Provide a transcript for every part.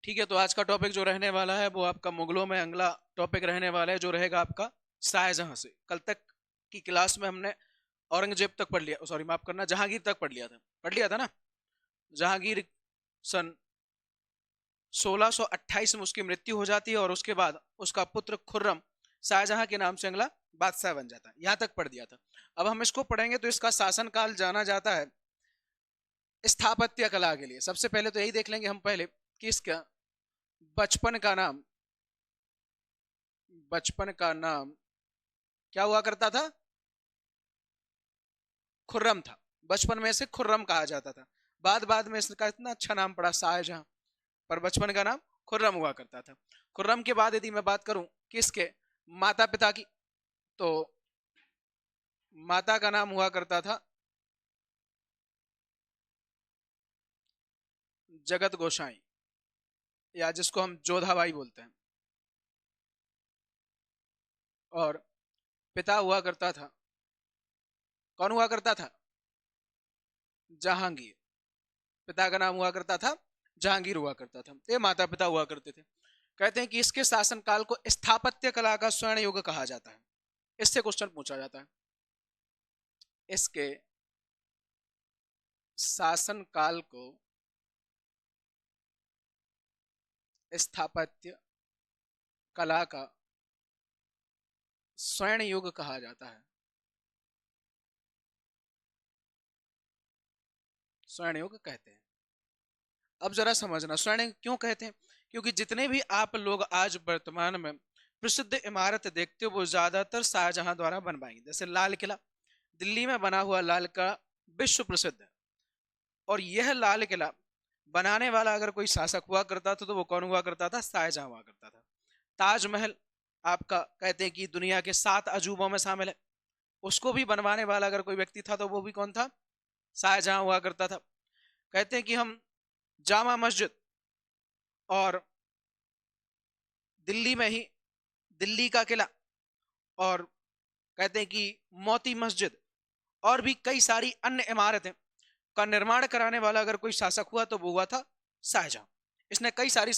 ठीक है, तो आज का टॉपिक जो रहने वाला है वो आपका मुगलों में अगला टॉपिक रहने वाला है, जो रहेगा आपका शाहजहां से। कल तक की क्लास में हमने औरंगजेब तक पढ़ लिया, सॉरी माफ करना, जहांगीर तक पढ़ लिया था ना। जहांगीर सन 1628 में उसकी मृत्यु हो जाती है और उसके बाद उसका पुत्र खुर्रम शाहजहां के नाम से अगला बादशाह बन जाता है। यहां तक पढ़ दिया था। अब हम इसको पढ़ेंगे तो इसका शासनकाल जाना जाता है स्थापत्य कला के लिए। सबसे पहले तो यही देख लेंगे हम पहले कि इसका बचपन का नाम बचपन का नाम क्या हुआ करता था? खुर्रम था। बचपन में इसे खुर्रम कहा जाता था। बाद बाद में इसका इतना अच्छा नाम पड़ा शाहजहां, पर बचपन का नाम खुर्रम हुआ करता था। खुर्रम के बाद यदि मैं बात करूं किसके माता पिता की, तो माता का नाम हुआ करता था जगत गोसाई, या जिसको हम जोधाबाई बोलते हैं। और पिता हुआ करता था, कौन हुआ करता था? जहांगीर। पिता का नाम हुआ करता था जहांगीर हुआ करता था। ये माता पिता हुआ करते थे। कहते हैं कि इसके शासनकाल को स्थापत्य कला का स्वर्ण युग कहा जाता है। इससे क्वेश्चन पूछा जाता है, इसके शासन काल को स्थापत्य कला का स्वर्ण युग कहा जाता है। स्वर्ण युग कहते हैं। अब जरा समझना स्वर्ण युग क्यों कहते हैं। क्योंकि जितने भी आप लोग आज वर्तमान में प्रसिद्ध इमारत देखते हो वो ज्यादातर शाहजहां द्वारा बनवाई गई। जैसे लाल किला, दिल्ली में बना हुआ लाल किला विश्व प्रसिद्ध है। और यह लाल किला बनाने वाला अगर कोई शासक हुआ करता था तो वो कौन हुआ करता था? शाहजहां हुआ करता था। ताजमहल आपका कहते हैं कि दुनिया के 7 अजूबों में शामिल है। उसको भी बनवाने वाला अगर कोई व्यक्ति था तो वो भी कौन था? शाहजहां हुआ करता था। कहते हैं कि हम जामा मस्जिद और दिल्ली में ही दिल्ली का किला, और कहते हैं कि मोती मस्जिद और भी कई सारी अन्य इमारतें का निर्माण कराने वाला अगर कोई शासक हुआ तो वो हुआ था शाहजहां। इसने कई सारी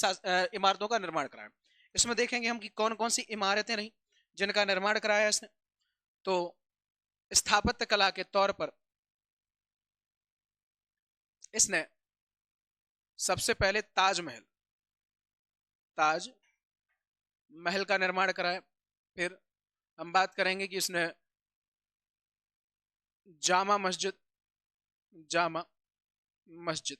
इमारतों का निर्माण कराया। इसमें देखेंगे हम कि कौन कौन सी इमारतें रही जिनका निर्माण कराया इसने। तो स्थापत्य कला के तौर पर इसने सबसे पहले ताज महल का निर्माण कराया। फिर हम बात करेंगे कि इसने जामा मस्जिद जामा मस्जिद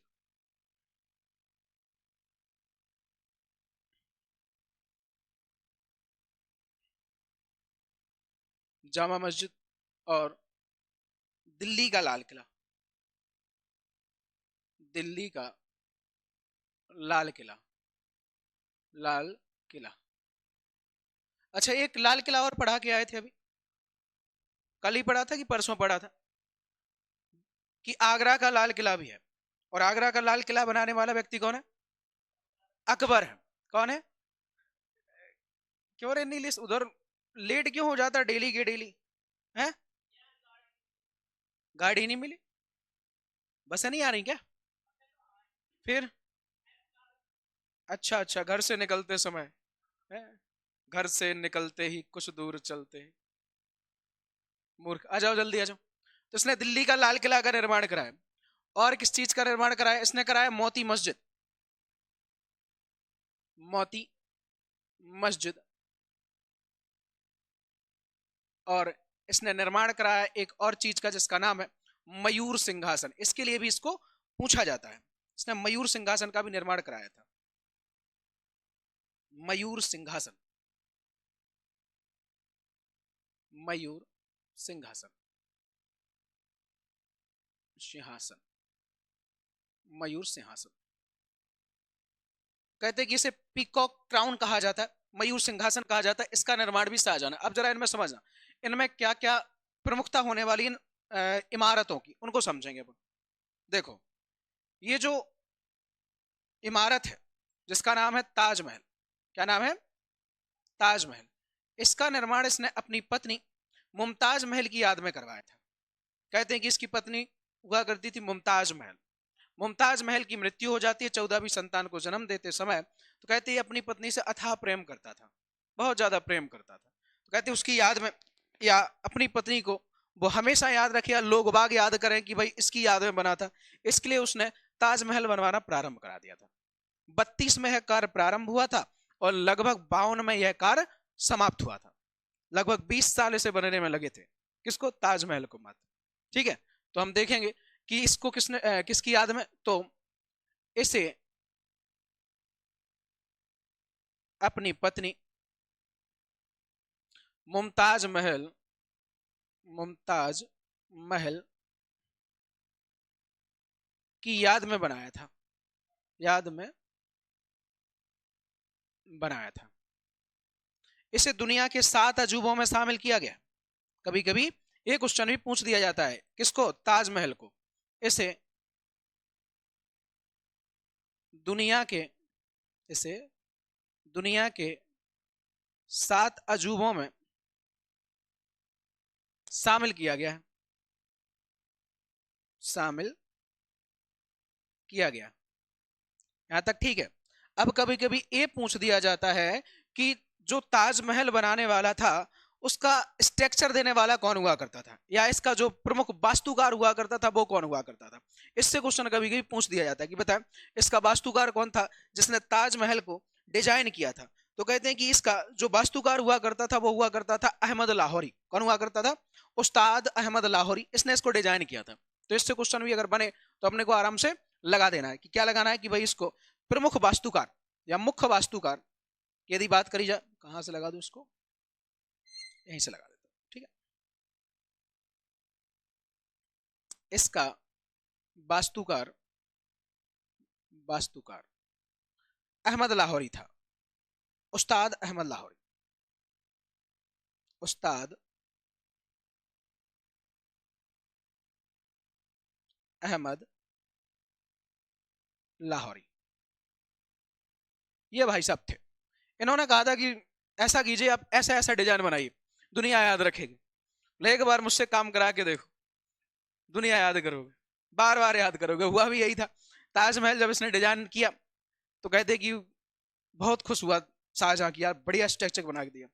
जामा मस्जिद और दिल्ली का लाल किला, दिल्ली का लाल किला, लाल किला। अच्छा, एक लाल किला और पढ़ा के आए थे अभी, कल ही पढ़ा था कि परसों पढ़ा था, कि आगरा का लाल किला भी है। और आगरा का लाल किला बनाने वाला व्यक्ति कौन है? अकबर है। कौन है? क्यों रे नीलिस उधर लेट क्यों हो जाता डेली के डेली? है? गाड़ी नहीं मिली? बसें नहीं आ रही क्या? फिर अच्छा अच्छा, घर से निकलते समय है? घर से निकलते ही कुछ दूर चलते ही मूर्ख, आ जाओ जल्दी आ जाओ। तो इसने दिल्ली का लाल किला का निर्माण कराया। और किस चीज का निर्माण कराया? इसने कराया मोती मस्जिद, मोती मस्जिद। और इसने निर्माण कराया एक और चीज का जिसका नाम है मयूर सिंहासन। इसके लिए भी इसको पूछा जाता है। इसने मयूर सिंहासन का भी निर्माण कराया था। मयूर सिंहासन, मयूर सिंहासन, सिंहासन, मयूर सिंहासन। कहते हैं कि इसे पीकॉक क्राउन कहा जाता है, मयूर सिंहासन कहा जाता है। इसका निर्माण भी शाहजहां ने। अब जरा इनमें समझना, इनमें क्या क्या प्रमुखता होने वाली इन इमारतों की उनको समझेंगे अपन। देखो, ये जो इमारत है जिसका नाम है ताजमहल, क्या नाम है? ताजमहल। इसका निर्माण इसने अपनी पत्नी मुमताज महल की याद में करवाया था। कहते हैं कि इसकी पत्नी हुआ करती थी मुमताज महल। मुमताज महल की मृत्यु हो जाती है 14वीं संतान को जन्म देते समय। तो कहते हैं अपनी पत्नी से अथाह प्रेम करता था, बहुत ज्यादा प्रेम करता था। तो कहते उसकी याद में या अपनी पत्नी को वो हमेशा याद रखे, लोग बाग याद करें कि भाई इसकी याद में बना था, इसके लिए उसने ताजमहल बनवाना प्रारंभ करा दिया था। 32 में यह कार्य प्रारंभ हुआ था और लगभग 52 में यह कार्य समाप्त हुआ था। लगभग 20 साल इसे बनने में लगे थे, किसको, ताजमहल को मात्र। ठीक है, तो हम देखेंगे कि इसको किसने किसकी याद में, तो इसे अपनी पत्नी मुमताज महल की याद में बनाया था, याद में बनाया था। इसे दुनिया के 7 अजूबों में शामिल किया गया। कभी कभी एक क्वेश्चन भी पूछ दिया जाता है, किसको, ताजमहल को। इसे दुनिया के 7 अजूबों में शामिल किया गया है, शामिल किया गया। यहां तक ठीक है। अब कभी कभी ये पूछ दिया जाता है कि जो ताजमहल बनाने वाला था उसका स्ट्रक्चर देने वाला कौन हुआ करता था, या इसका जो प्रमुख वास्तुकार हुआ करता था वो कौन हुआ करता था। इससे क्वेश्चन कभी कभी पूछ दिया जाता है कि बताएं इसका वास्तुकार कौन था जिसने ताजमहल को डिजाइन किया था। तो कहते हैं कि इसका जो वास्तुकार हुआ करता था वो हुआ करता था अहमद लाहौरी। कौन हुआ करता था, उस्ताद अहमद लाहौरी, इसने इसको डिजाइन किया था। तो इससे क्वेश्चन भी अगर बने तो अपने को आराम से लगा देना है कि क्या लगाना है, कि भाई इसको प्रमुख वास्तुकार या मुख्य वास्तुकार यदि बात करी जाए, कहां से लगा दूं इसको, यहीं से लगा देता हूं। ठीक है, इसका वास्तुकार अहमद लाहौरी था, उस्ताद अहमद लाहौरी, उस्ताद अहमद लाहौरी। ये भाई साहब थे, इन्होंने कहा था कि ऐसा कीजिए, आप ऐसा ऐसा डिजाइन बनाइए, दुनिया याद रखेगी। एक बार मुझसे काम करा के देखो, दुनिया याद करोगे, बार बार याद करोगे। हुआ भी यही था। ताजमहल जब इसने डिजाइन किया तो कहते कि बहुत खुश हुआ शाहजहां की, यार बढ़िया स्ट्रक्चर बना के दिया।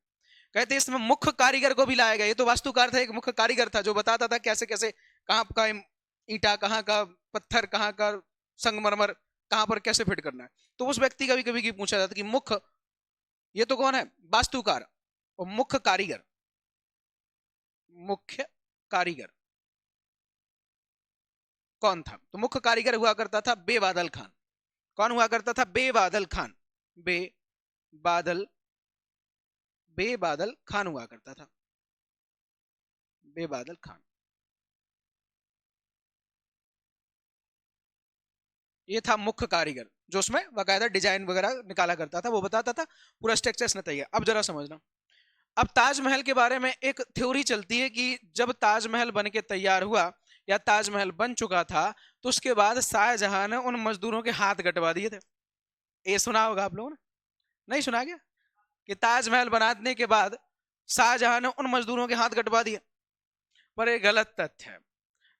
कहते इसमें मुख्य कारीगर को भी लाया गया। ये तो वास्तुकार था, एक मुख्य कारीगर था जो बताता था कैसे कैसे, कहाँ का ईंटा, कहाँ का पत्थर, कहाँ का संगमरमर, कहाँ पर कैसे फिट करना है। तो उस व्यक्ति का भी कभी पूछा जाता कि मुख्य, ये तो कौन है, वास्तुकार, और मुख्य कारीगर कौन था। तो मुख्य कारीगर हुआ करता था बेबादल खान। कौन हुआ करता था, बेबादल खान। बेबादल खान हुआ करता था, बेबादल खान। ये था मुख्य कारीगर जो उसमें बाकायदा डिजाइन वगैरह निकाला करता था, वो बताता था पूरा स्ट्रक्चर इसने तैयार। अब जरा समझना, अब ताजमहल के बारे में एक थ्योरी चलती है कि जब ताजमहल बन के तैयार हुआ या ताजमहल बन चुका था तो उसके बाद शाहजहां ने उन मजदूरों के हाथ कटवा दिए थे। ये सुना होगा आप लोगों ने, नहीं सुना क्या, कि ताजमहल बनाने के बाद शाहजहां ने उन मजदूरों के हाथ कटवा दिए। पर एक गलत तथ्य है।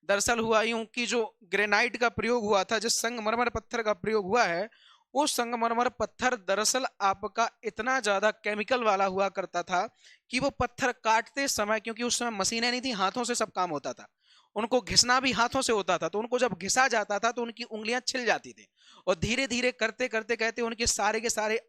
दरअसल हुआ यूं कि जो ग्रेनाइट का प्रयोग हुआ था, जिस संगमरमर पत्थर का प्रयोग हुआ है, वो संगमरमर पत्थर दरअसल आपका इतना ज्यादा केमिकल वाला हुआ करता था कि वो पत्थर काटते समय, क्योंकि उस समय मशीनें नहीं थी, हाथों से सब काम होता था, उनको घिसना भी हाथों से होता था। तो उनको जब घिसा जाता था तो उनकी उंगलियां छिल जाती थी, और धीरे धीरे करते करते कहते उनके सारे के सारे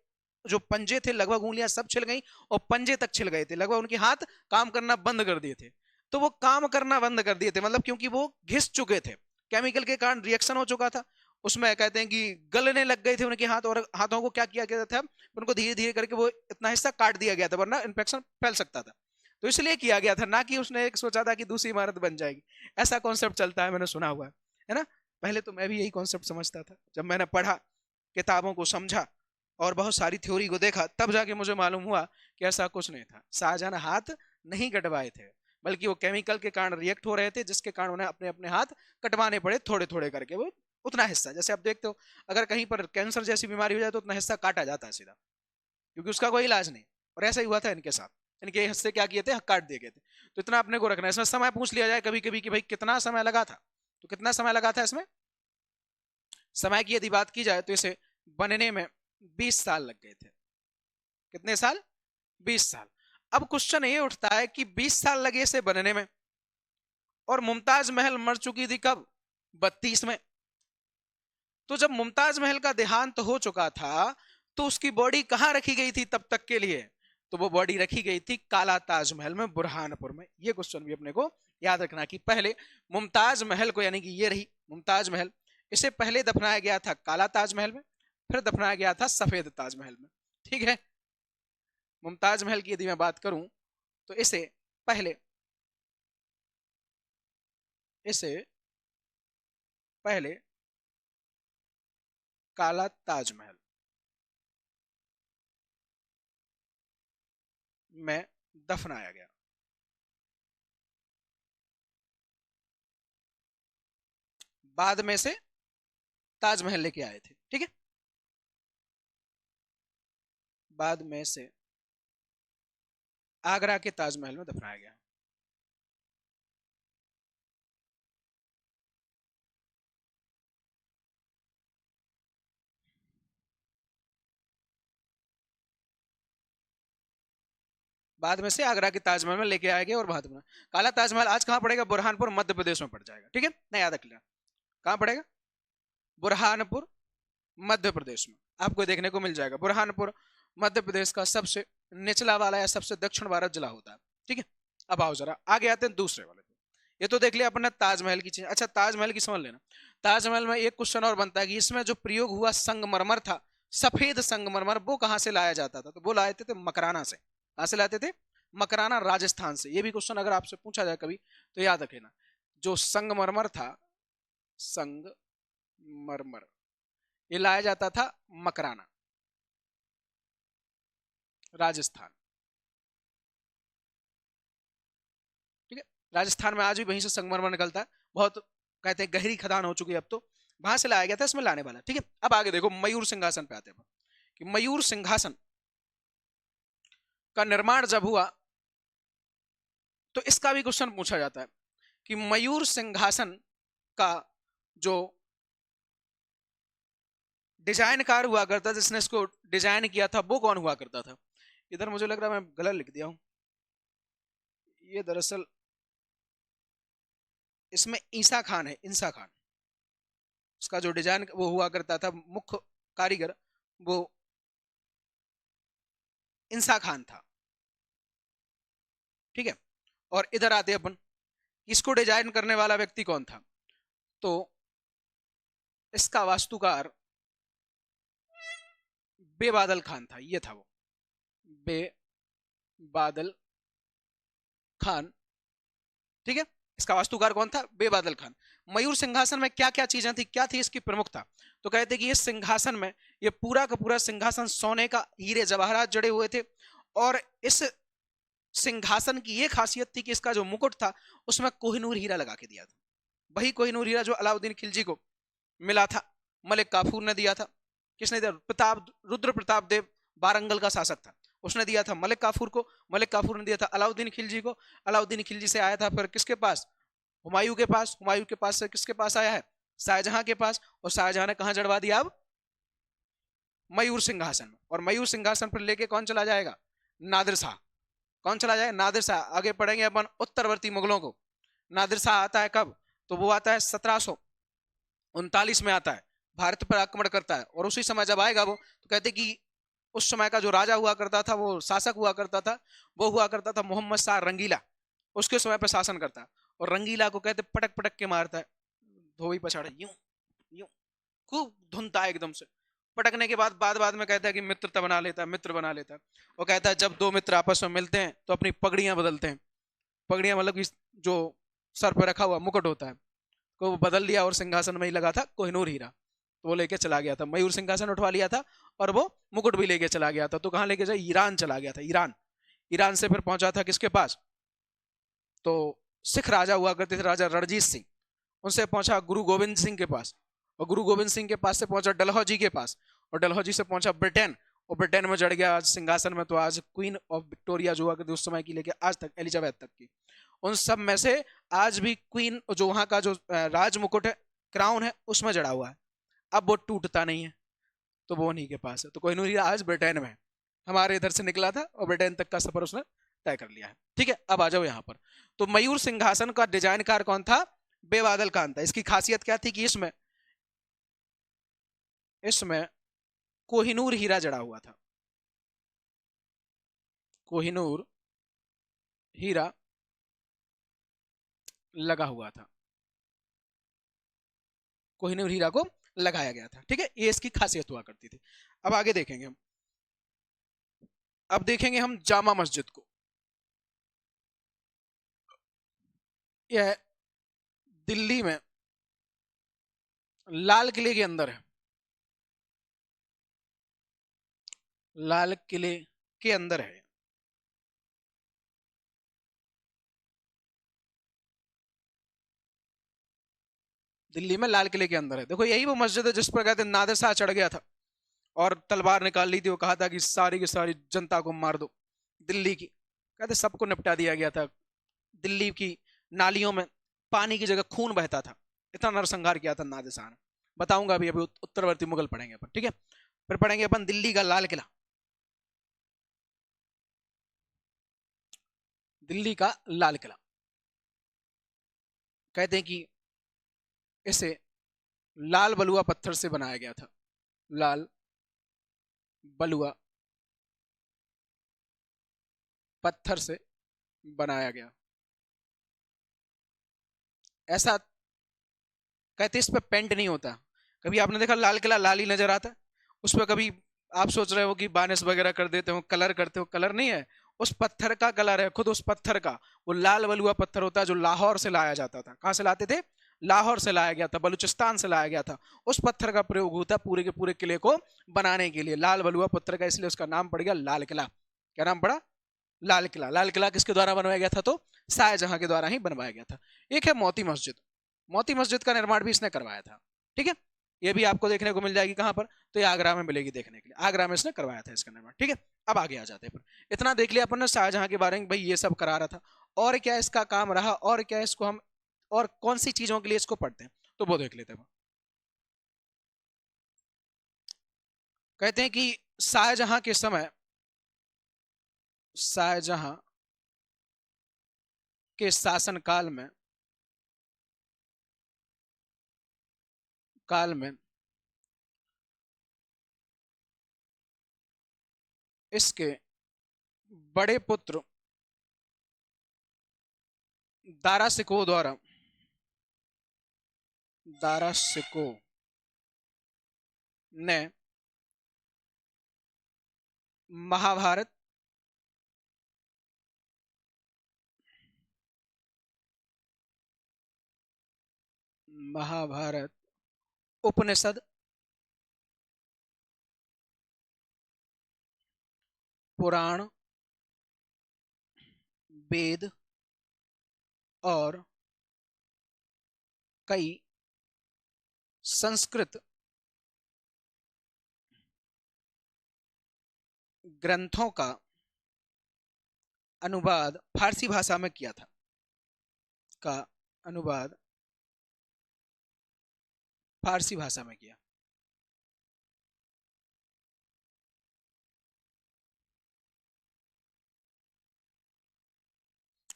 जो पंजे थे, लगभग उंगलियां सब छिल गई और पंजे तक छिल गए थे, लगभग उनके हाथ काम करना बंद कर दिए थे। तो वो काम करना बंद कर दिए थे, मतलब क्योंकि वो घिस चुके थे, केमिकल के कारण रिएक्शन हो चुका था उसमें। कहते हैं कि गलने लग गए थे उनके हाथ, और हाथों को क्या किया गया था, उनको धीरे धीरे करके वो इतना हिस्सा काट दिया गया था, वरना इन्फेक्शन फैल सकता था। तो इसलिए किया गया था, ना कि उसने एक सोचा था कि दूसरी इमारत बन जाएगी। ऐसा कॉन्सेप्ट चलता है, मैंने सुना हुआ है ना। पहले तो मैं भी यही कॉन्सेप्ट समझता था, जब मैंने पढ़ा, किताबों को समझा और बहुत सारी थ्योरी को देखा, तब जाके मुझे मालूम हुआ कि ऐसा कुछ नहीं था। शाहजहां हाथ नहीं कटवाए थे, बल्कि वो केमिकल के कारण रिएक्ट हो रहे थे, जिसके कारण उन्हें अपने अपने हाथ कटवाने पड़े, थोड़े थोड़े करके। वो उतना हिस्सा, जैसे आप देखते हो अगर कहीं पर कैंसर जैसी बीमारी हो जाए तो उतना हिस्सा काटा जाता है सीधा, क्योंकि उसका कोई इलाज नहीं। और ऐसा ही हुआ था इनके साथ, इनके हिस्से क्या किए थे, काट दिए गए थे। तो इतना अपने को रखना है। इसमें समय पूछ लिया जाए कभी कभी कि भाई कितना समय लगा था, तो कितना समय लगा था इसमें, समय की यदि बात की जाए तो इसे बनने में 20 साल लग गए थे। कितने साल? 20 साल। अब क्वेश्चन ये उठता है कि 20 साल लगे इसे बनने में, और मुमताज महल मर चुकी थी कब? 32 में। तो जब मुमताज महल का देहांत हो चुका था तो उसकी बॉडी कहां रखी गई थी तब तक के लिए? तो वो बॉडी रखी गई थी काला ताजमहल में, बुरहानपुर में। ये क्वेश्चन भी अपने को याद रखना कि पहले मुमताज महल को, यानी कि ये रही मुमताज महल, इसे पहले दफनाया गया था काला ताजमहल में, फिर दफनाया गया था सफेद ताजमहल में। ठीक है। मुमताज महल की यदि मैं बात करूं तो इसे पहले काला ताजमहल में दफनाया गया। बाद में से ताजमहल लेके आए थे। ठीक है। बाद में से आगरा के ताजमहल में दफनाया गया। बाद में से आगरा के ताजमहल में लेके आएंगे और बाद में काला ताजमहल आज कहां पड़ेगा? बुरहानपुर मध्य प्रदेश में पड़ जाएगा। ठीक है ना, याद रख लेना कहां पड़ेगा? बुरहानपुर मध्य प्रदेश में आपको देखने को मिल जाएगा। बुरहानपुर मध्य प्रदेश का सबसे निचला वाला या सबसे दक्षिण भारत जिला होता है। ठीक है। अब आओ जरा आगे आते हैं दूसरे वाले पे। ये तो देख लिया अपने ताजमहल की चीज। अच्छा, ताजमहल की समझ लेना। ताजमहल में एक क्वेश्चन और बनता है कि इसमें जो प्रयोग हुआ संगमरमर था, सफेद संगमरमर, वो कहां से लाया जाता था? तो वो लाए थे मकराना से। कहां से लाते थे? मकराना, राजस्थान से। ये भी क्वेश्चन अगर आपसे पूछा जाए कभी तो याद रखना, जो संगमरमर था, संगमरमर, ये लाया जाता था मकराना, राजस्थान। ठीक है। राजस्थान में आज भी वहीं से संगमरमर निकलता है। बहुत कहते हैं गहरी खदान हो चुकी है अब तो, वहां से लाया गया था, इसमें लाने वाला। ठीक है। अब आगे देखो, मयूर सिंहासन पे आते हैं कि मयूर सिंहासन का निर्माण जब हुआ तो इसका भी क्वेश्चन पूछा जाता है कि मयूर सिंहासन का जो डिजाइनकार हुआ करता, जिसने इसको डिजाइन किया था, वो कौन हुआ करता था? इधर मुझे लग रहा है मैं गलत लिख दिया हूं। ये दरअसल इसमें ईसा खान है, इंसा खान। इसका जो डिजाइन वो हुआ करता था, मुख्य कारीगर वो इंसा खान था। ठीक है। और इधर आते अपन, इसको डिजाइन करने वाला व्यक्ति कौन था? तो इसका वास्तुकार बेबादल खान था। ये था वो बेबादल खान। ठीक है। इसका वास्तुकार कौन था? बेबादल खान। मयूर सिंहासन में क्या क्या चीजें थी, क्या थी इसकी प्रमुखता? तो कहते कि इस सिंहासन में, ये पूरा का पूरा सिंहासन सोने का, हीरे जवाहरात जड़े हुए थे। और इस सिंहासन की ये खासियत थी कि इसका जो मुकुट था उसमें कोहिनूर हीरा लगा के दिया था। वही कोहिनूर हीरा जो अलाउद्दीन खिलजी को मिला था, मलिक काफूर ने दिया था। किसने दिया? प्रताप, रुद्र प्रताप देव बारंगल का शासक था, उसने दिया था मलिक काफूर को। मलिक काफूर ने दिया था अलाउद्दीन खिलजी को। अलाउद्दीन खिलजी से आया था फिर किसके पास? हुमायूं के पास। हुमायूं के पास से किसके पास आया है? शाहजहां के पास। और शाहजहां ने कहां जड़वा दिया अब? मयूर सिंहासन में। और मयूर सिंहासन पर लेके कौन चला जाएगा? नादिर शाह। कौन चला जाएगा? नादिर शाह। आगे पढ़ेंगे अपन उत्तरवर्ती मुगलों को। नादिर शाह आता है कब? तो वो आता है 1739 में आता है, भारत पर आक्रमण करता है। और उसी समय जब आएगा वो, तो कहते कि उस समय का जो राजा हुआ करता था, वो शासक हुआ करता था, वो हुआ करता था मोहम्मद शाह रंगीला। उसके समय पर शासन करता है। और रंगीला को कहते पटक पटक के मारता है, धोबी पछाड़े, यूं यूं, खूब धुनता है एकदम से। पटकने के बाद बाद में कहता है कि मित्रता बना लेता है, मित्र बना लेता है। वो कहता है जब दो मित्र आपस में मिलते हैं तो अपनी पगड़ियां बदलते हैं। पगड़ियां मतलब कि जो सर पर रखा हुआ मुकुट होता है, को वो बदल लिया और सिंहासन में ही लगा था कोहिनूर हीरा। तो वो लेके चला गया था, मयूर सिंहासन उठवा लिया था और वो मुकुट भी लेके चला गया था। तो कहां लेके जाए? ईरान चला गया था, ईरान। ईरान से फिर पहुंचा था किसके पास? तो सिख राजा हुआ करते थे, राजा रणजीत सिंह, उनसे पहुंचा गुरु गोविंद सिंह के पास। और गुरु गोविंद सिंह के पास से पहुंचा डलहौजी के पास। और डलहौजी से पहुंचा ब्रिटेन। और ब्रिटेन में जड़ गया आज सिंहासन में। तो आज क्वीन ऑफ विक्टोरिया जो हुआ करती उस समय की लेके आज तक एलिजाबेथ तक की, उन सब में से आज भी क्वीन जो वहां का जो राज मुकुट है, क्राउन है, उसमें जड़ा हुआ है। अब वो टूटता नहीं है, तो वो उन्हीं के पास है। तो कोहिनूर हीरा आज ब्रिटेन में है, हमारे इधर से निकला था और ब्रिटेन तक का सफर उसने तय कर लिया है। ठीक है, अब आ जाओ यहाँ पर। तो मयूर सिंहासन का डिजाइनकार कौन था? बेबादल खान था। इसकी खासियत क्या थी कि इसमें इसमें कोहिनूर हीरा जड़ा हुआ था। कोहिनूर हीरा लगा हुआ था, कोहिनूर हीरा को लगाया गया था। ठीक है, ये इसकी खासियत हुआ करती थी। अब आगे देखेंगे हम। अब देखेंगे हम जामा मस्जिद को। यह दिल्ली में लाल किले के अंदर है, लाल किले के अंदर है। दिल्ली में लाल किले के अंदर है। देखो यही वो मस्जिद है जिस पर कहते हैं नादिर शाह चढ़ गया था और तलवार निकाल ली थी, वो कहा था कि सारी की सारी जनता को मार दो दिल्ली की, कहते सबको निपटा दिया गया था। दिल्ली की नालियों में पानी की जगह खून बहता था, इतना नरसंहार किया था नादिर शाह ने। बताऊंगा अभी अभी उत्तरवर्ती मुगल पढ़ेंगे अपन। ठीक है, फिर पढ़ेंगे अपन दिल्ली का लाल किला। दिल्ली का लाल किला कहते हैं कि इसे लाल बलुआ पत्थर से बनाया गया था। लाल बलुआ पत्थर से बनाया गया। ऐसा कहते इस पे पेंट नहीं होता। कभी आपने देखा लाल किला लाल ही नजर आता है, उस पर कभी आप सोच रहे हो कि बानिश वगैरह कर देते हो, कलर करते हो, कलर नहीं है। उस पत्थर का कलर है, खुद उस पत्थर का। वो लाल बलुआ पत्थर होता है जो लाहौर से लाया जाता था। कहां से लाते थे? लाहौर से लाया गया था, बलूचिस्तान से लाया गया था। उस पत्थर का प्रयोग होता पूरे के पूरे किले को बनाने के लिए, लाल बलुआ पत्थर का, इसलिए उसका नाम पड़ गया लाल किला। क्या नाम पड़ा? लाल किला। लाल किला किसके द्वारा बनवाया गया था? तो शाहजहां के द्वारा ही बनवाया गया था। एक है मोती मस्जिद। मोती मस्जिद का निर्माण भी इसने करवाया था। ठीक है, ये भी आपको देखने को मिल जाएगी कहां पर? तो ये आगरा में मिलेगी देखने के लिए। आगरा में इसने करवाया था इसका निर्माण। ठीक है, अब आगे आ जाते हैं। इतना देख लिया अपन ने शाहजहां के बारे में, भाई ये सब करा रहा था। और क्या इसका काम रहा, और क्या इसको हम, और कौन सी चीजों के लिए इसको पढ़ते हैं, तो वो देख लेते हैं। कहते हैं कि शाहजहां के समय, शाहजहां के शासन काल में इसके बड़े पुत्र दारा सिकोह द्वारा, दारा सिकोह ने महाभारत, महाभारत उपनिषद, पुराण, वेद और कई संस्कृत ग्रंथों का अनुवाद फारसी भाषा में किया था। का अनुवाद फारसी भाषा में किया।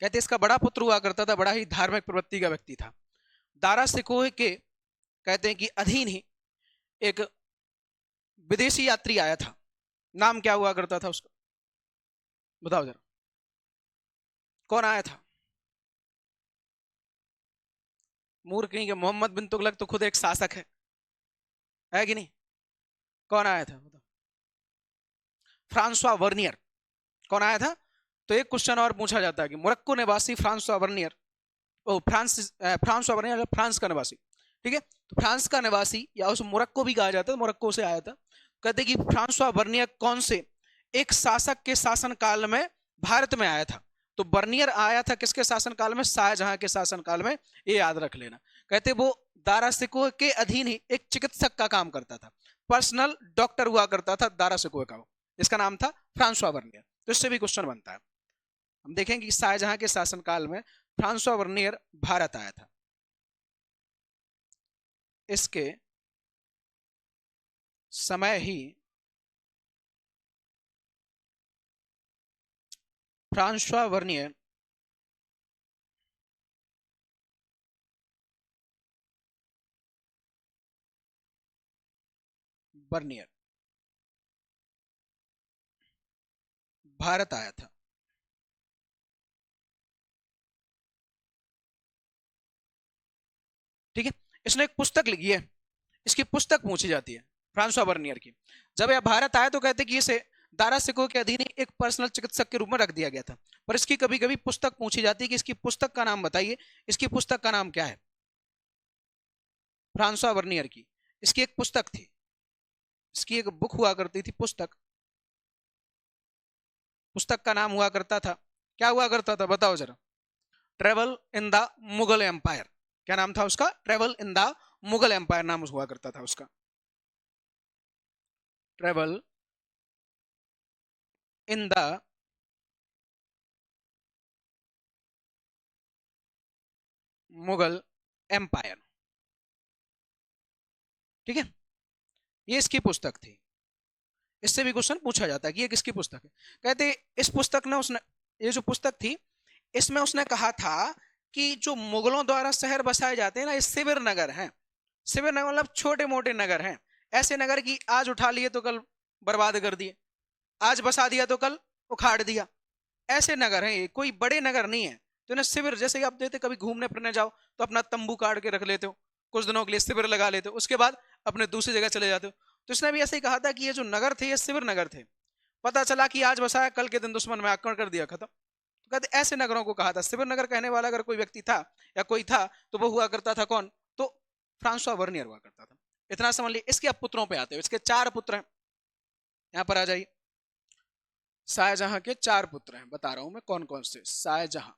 कहते इसका बड़ा पुत्र हुआ करता था, बड़ा ही धार्मिक प्रवृत्ति का व्यक्ति था। दारा सिकोह के कहते हैं कि अधीन ही एक विदेशी यात्री आया था। नाम क्या हुआ करता था उसका? बताओ जरा, कौन आया था? मूर्ख कहीं के, मोहम्मद बिन तुगलक तो खुद एक शासक है कि नहीं? कौन आया था बताओ? Francois Bernier. कौन आया था? तो एक क्वेश्चन और पूछा जाता है कि मोरक्को निवासी फ्रांसवा वर्नियर, ओ फ्रांसवा वर्नियर फ्रांस का निवासी। ठीक है, तो फ्रांस का निवासी या उस मोरक्को भी कहा जाता है, मोरक्को से आया था। कहते कि फ्रांसवा वर्नियर कौन से एक शासक के शासन काल में भारत में आया था? तो बर्नियर आया था किसके शासन काल में? शाहजहां के शासन काल में। ये याद रख लेना। कहते वो दारा सिकोह के अधीन ही एक चिकित्सक का काम करता था, पर्सनल डॉक्टर हुआ करता था दारा सिकोह का। इसका नाम था फ्रांसवा बर्नियर। तो इससे भी क्वेश्चन बनता है। हम देखेंगे कि शाहजहां के शासनकाल में फ्रांसवा बर्नियर भारत आया था। इसके समय ही फ्रांसवा वर्नियर बर्नियर भारत आया था। ठीक है, इसने एक पुस्तक लिखी है, इसकी पुस्तक पूछी जाती है फ्रांसवा बर्नियर की। जब यह भारत आया तो कहते कि इसे दारा सिकोह के अधीन एक पर्सनल चिकित्सक के रूप में रख दिया गया था, पर इसकी कभी कभी पुस्तक पूछी जाती है कि इसकी पुस्तक का नाम बताइए, इसकी पुस्तक का नाम क्या है। फ्रांसवा बर्नियर की इसकी एक पुस्तक थी, इसकी एक बुक हुआ करती थी, पुस्तक, पुस्तक का नाम हुआ करता था, क्या हुआ करता था बताओ जरा। Travel in the Mughal empire, क्या नाम था उसका, travel in the Mughal empire नाम हुआ करता था उसका, travel in the Mughal empire. ठीक है, ये इसकी पुस्तक थी। इससे भी क्वेश्चन पूछा जाता है कि ये किसकी पुस्तक है। कहते इस पुस्तक ने उसने, ये जो पुस्तक थी इसमें उसने कहा था कि जो मुगलों द्वारा शहर बसाए जाते हैं ना, ये शिविर नगर हैं। शिविर नगर मतलब छोटे मोटे नगर हैं, ऐसे नगर की आज उठा लिए तो कल बर्बाद कर दिए, आज बसा दिया तो कल उखाड़ दिया, ऐसे नगर हैं ये, कोई बड़े नगर नहीं है। तो इन्हें शिविर, जैसे कि आप देते कभी घूमने फिरने जाओ तो अपना तंबू काट के रख लेते हो, कुछ दिनों के लिए शिविर लगा लेते हो, उसके बाद अपने दूसरी जगह चले जाते हो। तो इसने भी ऐसे ही कहा था कि ये जो नगर थे ये शिविर नगर थे, पता चला कि आज बसाया कल के दिन दुश्मन में आक्रमण कर दिया, खत्म। तो कहते ऐसे नगरों को कहा था शिविर नगर। कहने वाला अगर कोई व्यक्ति था या कोई था तो वो हुआ करता था कौन, तो फ्रांसवा वर्नियर हुआ करता था। इतना समझ लिया। इसके अब पुत्रों पे आते हैं, इसके 4 पुत्र हैं, यहां पर आ जाइए। शाहजहां के 4 पुत्र हैं, बता रहा हूं मैं कौन कौन से। शाहजहां,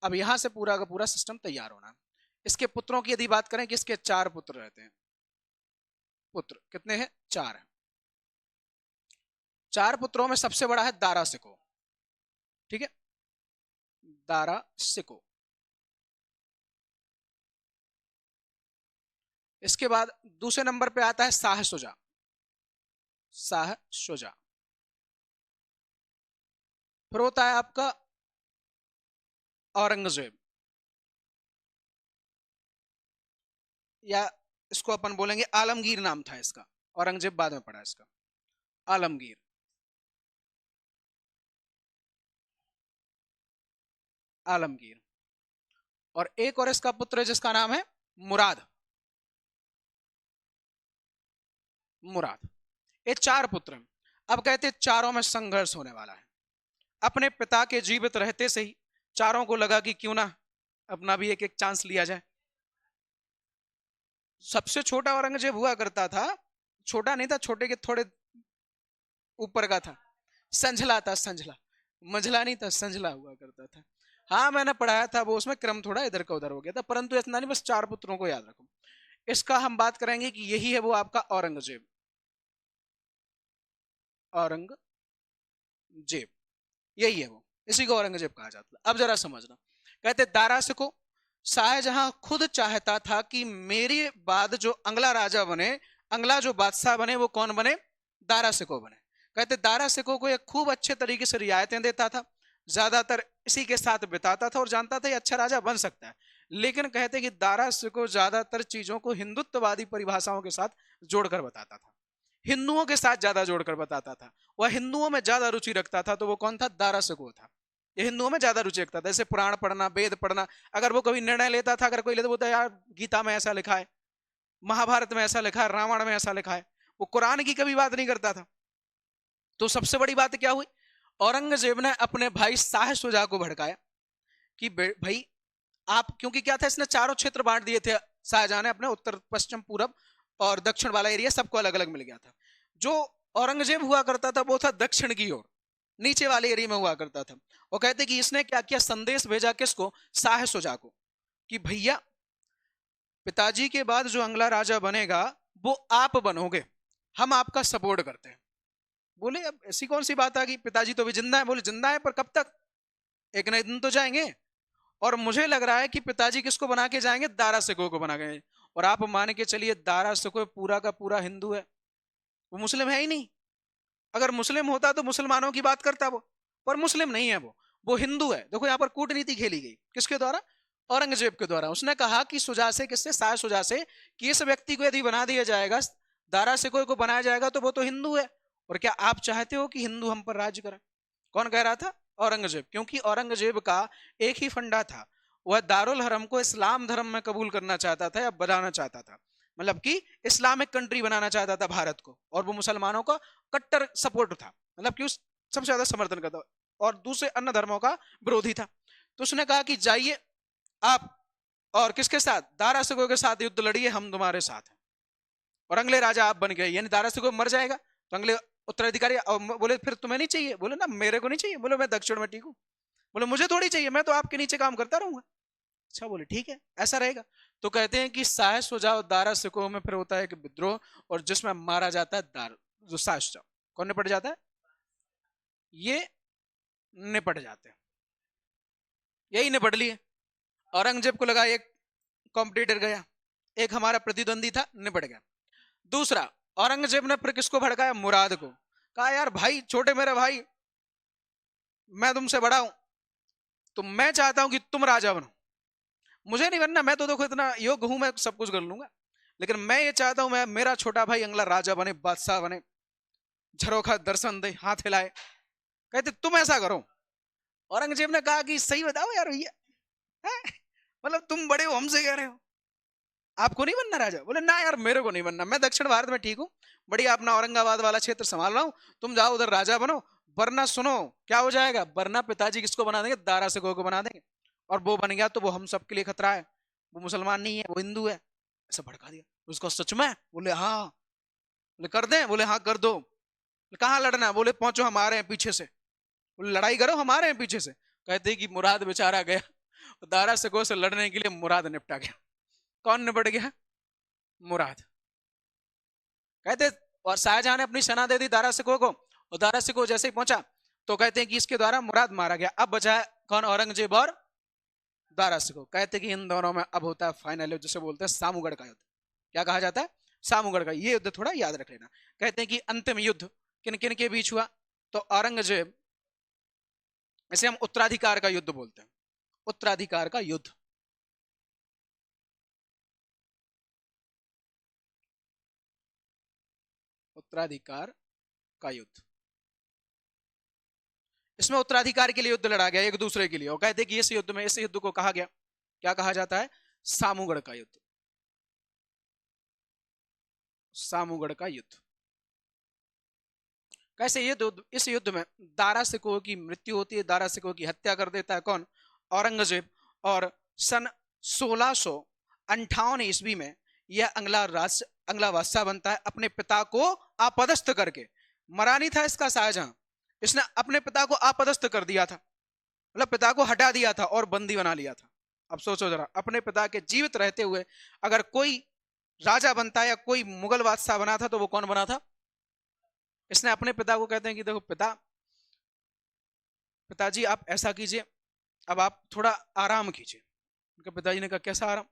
अब यहां से पूरा का पूरा सिस्टम तैयार होना है। इसके पुत्रों की यदि बात करें कि इसके 4 पुत्र रहते हैं, पुत्र कितने हैं, 4 हैं। 4 पुत्रों में सबसे बड़ा है दारा सिकोह। ठीक है, दारा सिकोह। इसके बाद दूसरे नंबर पे आता है शाह शुजा, शाह शुजा। फिर होता है आपका औरंगजेब, या इसको अपन बोलेंगे आलमगीर, नाम था इसका, औरंगजेब बाद में पड़ा इसका, आलमगीर। आलमगीर। और एक और इसका पुत्र है जिसका नाम है मुराद, मुराद। ये 4 पुत्र हैं। अब कहते चारों में संघर्ष होने वाला है। अपने पिता के जीवित रहते से ही चारों को लगा कि क्यों ना अपना भी एक एक चांस लिया जाए। सबसे छोटा औरंगजेब हुआ करता था, छोटा नहीं था, छोटे के थोड़े ऊपर का था, संझला था, संझला, मंझला नहीं था, संझला हुआ करता था। हाँ मैंने पढ़ाया था वो, उसमें क्रम थोड़ा इधर का उधर हो गया था, परंतु इतना नहीं, बस 4 पुत्रों को याद रखो। इसका हम बात करेंगे कि यही है वो आपका औरंगजेब, औरंगजेब, यही है वो, इसी को औरंगजेब कहा जाता है। अब जरा समझना, कहते दारा सिकोह, शाहजहां खुद चाहता था कि मेरे बाद जो अगला राजा बने, अगला जो बादशाह बने, वो कौन बने, दारा सिकोह बने। कहते दारा सिकोह को एक खूब अच्छे तरीके से रियायतें देता था, ज्यादातर इसी के साथ बिताता था और जानता था ये अच्छा राजा बन सकता है। लेकिन कहते कि दारा सिकोह ज्यादातर चीजों को हिंदुत्ववादी परिभाषाओं के साथ जोड़कर बताता था, हिंदुओं के साथ ज्यादा जोड़कर बताता था। वह हिंदुओं में ज्यादा रुचि रखता था, तो वो कौन था, दारा सिकोह था। ये हिंदुओं में ज्यादा रुचि रखता था, जैसे पुराण पढ़ना, वेद पढ़ना। अगर वो कभी निर्णय लेता था, अगर कोई लेता, बोलता यार गीता में ऐसा लिखा है, महाभारत में ऐसा लिखा है, रामायण में ऐसा लिखा है, वो कुरान की कभी बात नहीं करता था। तो सबसे बड़ी बात क्या हुई, औरंगजेब ने अपने भाई शाह शुजा को भड़काया कि भाई आप, क्योंकि क्या था, इसने चारों क्षेत्र बांट दिए थे शाहजहां ने अपने, उत्तर पश्चिम पूरब और दक्षिण वाला एरिया सबको अलग अलग मिल गया था। जो औरंगजेब हुआ करता था वो था दक्षिण की ओर, नीचे वाले एरिया में हुआ करता था। वो कहते कि इसने क्या किया, संदेश भेजा किसको, शाह शुजा को, कि भैया पिताजी के बाद जो अगला राजा बनेगा वो आप बनोगे, हम आपका सपोर्ट करते हैं। बोले अब ऐसी कौन सी बात आ गई, पिताजी तो भी जिंदा है। बोले जिंदा है पर कब तक, एक न एक दिन तो जाएंगे। और मुझे लग रहा है कि पिताजी किसको बना के जाएंगे, दारा सिकोह को बना के। और आप मान के चलिए दारा सिकोह पूरा का पूरा हिंदू है, वो मुस्लिम है ही नहीं। अगर मुस्लिम होता तो मुसलमानों की बात करता वो, पर मुस्लिम नहीं है वो हिंदू है। देखो यहाँ पर कूटनीति खेली गई किसके द्वारा? औरंगजेब के द्वारा। उसने कहा कि सुजा से, किससे, शाह सुजा से, कि इस व्यक्ति को यदि बना दिया जाएगा, दारा सिकोह को बनाया जाएगा, तो वो तो हिंदू है, और क्या आप चाहते हो कि हिंदू हम पर राज्य करें? कौन कह रहा था? औरंगजेब। क्योंकि औरंगजेब का एक ही फंडा था, वह दारुल हरम को इस्लाम धर्म में कबूल करना चाहता था या बनाना चाहता था, मतलब कि इस्लामिक कंट्री बनाना चाहता था भारत को, और वो मुसलमानों का कट्टर सपोर्ट था, मतलब कि उस सबसे ज्यादा समर्थन करता, और दूसरे अन्य धर्मों का विरोधी था। तो उसने कहा कि जाइए आप, और किसके साथ? दारा सिकोह के साथ युद्ध लड़िए, हम तुम्हारे साथ हैं। और अगले राजा आप बन गए, यानी दारा सिकोह मर जाएगा तो अगले उत्तराधिकारी। और बोले फिर तुम्हें नहीं चाहिए? बोले ना मेरे को नहीं चाहिए। बोले मैं दक्षिण में ठीक हूँ। बोले मुझे थोड़ी चाहिए, मैं तो आपके नीचे काम करता रहूंगा। अच्छा, बोले ठीक है, ऐसा रहेगा। तो कहते हैं कि शाह सुजा और दारा सिकोह में फिर होता है कि विद्रोह, और जिसमें मारा जाता है दार जो शाह सुजा। कौन निपट जाता है? ये निपट जाते हैं, यही निपट लिए। औरंगजेब को लगा एक कॉम्पिटिटर गया, एक हमारा प्रतिद्वंदी था, निपट गया। दूसरा, औरंगजेब ने फिर किसको भड़काया? मुराद को। कहा यार भाई, छोटे मेरे भाई, मैं तुमसे बड़ा हूं, तो मैं चाहता हूं कि तुम राजा बनो। मुझे नहीं बनना, मैं तो देखो इतना योग्य हूं, मैं सब कुछ कर लूंगा, लेकिन मैं ये चाहता हूं मैं मेरा छोटा भाई अगला राजा बने, बादशाह बने, झरोखा दर्शन दे, हाथ हिलाए। कहते तुम ऐसा करो। औरंगजेब ने कहा कि सही बताओ यार भैया, मतलब तुम बड़े हो, हमसे कह रहे हो आपको नहीं बनना राजा? बोले ना यार, मेरे को नहीं बनना, मैं दक्षिण भारत में ठीक हूँ, बढ़िया अपना औरंगाबाद वाला क्षेत्र संभाल रहा हूँ, तुम जाओ उधर राजा बनो। वरना सुनो क्या हो जाएगा, वरना पिताजी किसको बना देंगे? दारा सिकोह को बना देंगे, और वो बन गया तो वो हम सबके लिए खतरा है, वो मुसलमान नहीं है, वो हिंदू है। ऐसा भड़का दिया उसको। सच में? बोले हाँ। बोले कर दें? बोले हाँ कर दो। कहाँ लड़ना? बोले पहुंचो, हमारे हैं पीछे से। बोले लड़ाई करो, हमारे हैं पीछे से। कहते कि मुराद बेचारा गया, दारा सिकोह से लड़ने के लिए मुराद निपटा गया। कौन निपट गया? मुराद। कहते, और शाहजहां ने अपनी सेना दे दी दारा सिकोह को, और दारा सिकोह जैसे ही पहुंचा तो कहते हैं कि इसके द्वारा मुराद मारा गया। अब बचा है कौन? औरंगजेब और दारा सिकोह। कहते हैं कि इन दोनों में अब होता है फाइनल युद्ध, जिसे बोलते हैं सामूगढ़ का युद्ध। क्या कहा जाता है? सामूगढ़ का। ये युद्ध थोड़ा याद रख लेना। कहते हैं कि अंतिम युद्ध किन किन के बीच हुआ? तो औरंगजेब, इसे हम उत्तराधिकार का युद्ध बोलते हैं, उत्तराधिकार का युद्ध। उत्तराधिकार का युद्ध, इसमें उत्तराधिकार के लिए युद्ध लड़ा गया एक दूसरे के लिए, और कहते हैं कि इस युद्ध में, इस युद्ध को कहा गया, क्या कहा जाता है? सामूगढ़ का युद्ध। सामूगढ़ का युद्ध। कैसे ये युद्ध? इस युद्ध में दारा सिकोह की मृत्यु होती है, दारा सिकोह की हत्या कर देता है कौन? औरंगजेब। और सन 1658 ईस्वी में यह अगला बादशाह बनता है, अपने पिता को आपदस्थ करके। मरा नहीं था इसका शाहजहां, इसने अपने पिता को आपदस्थ कर दिया था, मतलब पिता को हटा दिया था और बंदी बना लिया था। अब सोचो जरा, अपने पिता के जीवित रहते हुए अगर कोई राजा बनता या कोई मुगल बादशाह बना था, तो वो कौन बना था? इसने अपने पिता को, कहते हैं कि देखो पिता, पिताजी आप ऐसा कीजिए, अब आप थोड़ा आराम कीजिए। उनके पिताजी ने कहा कैसा आराम?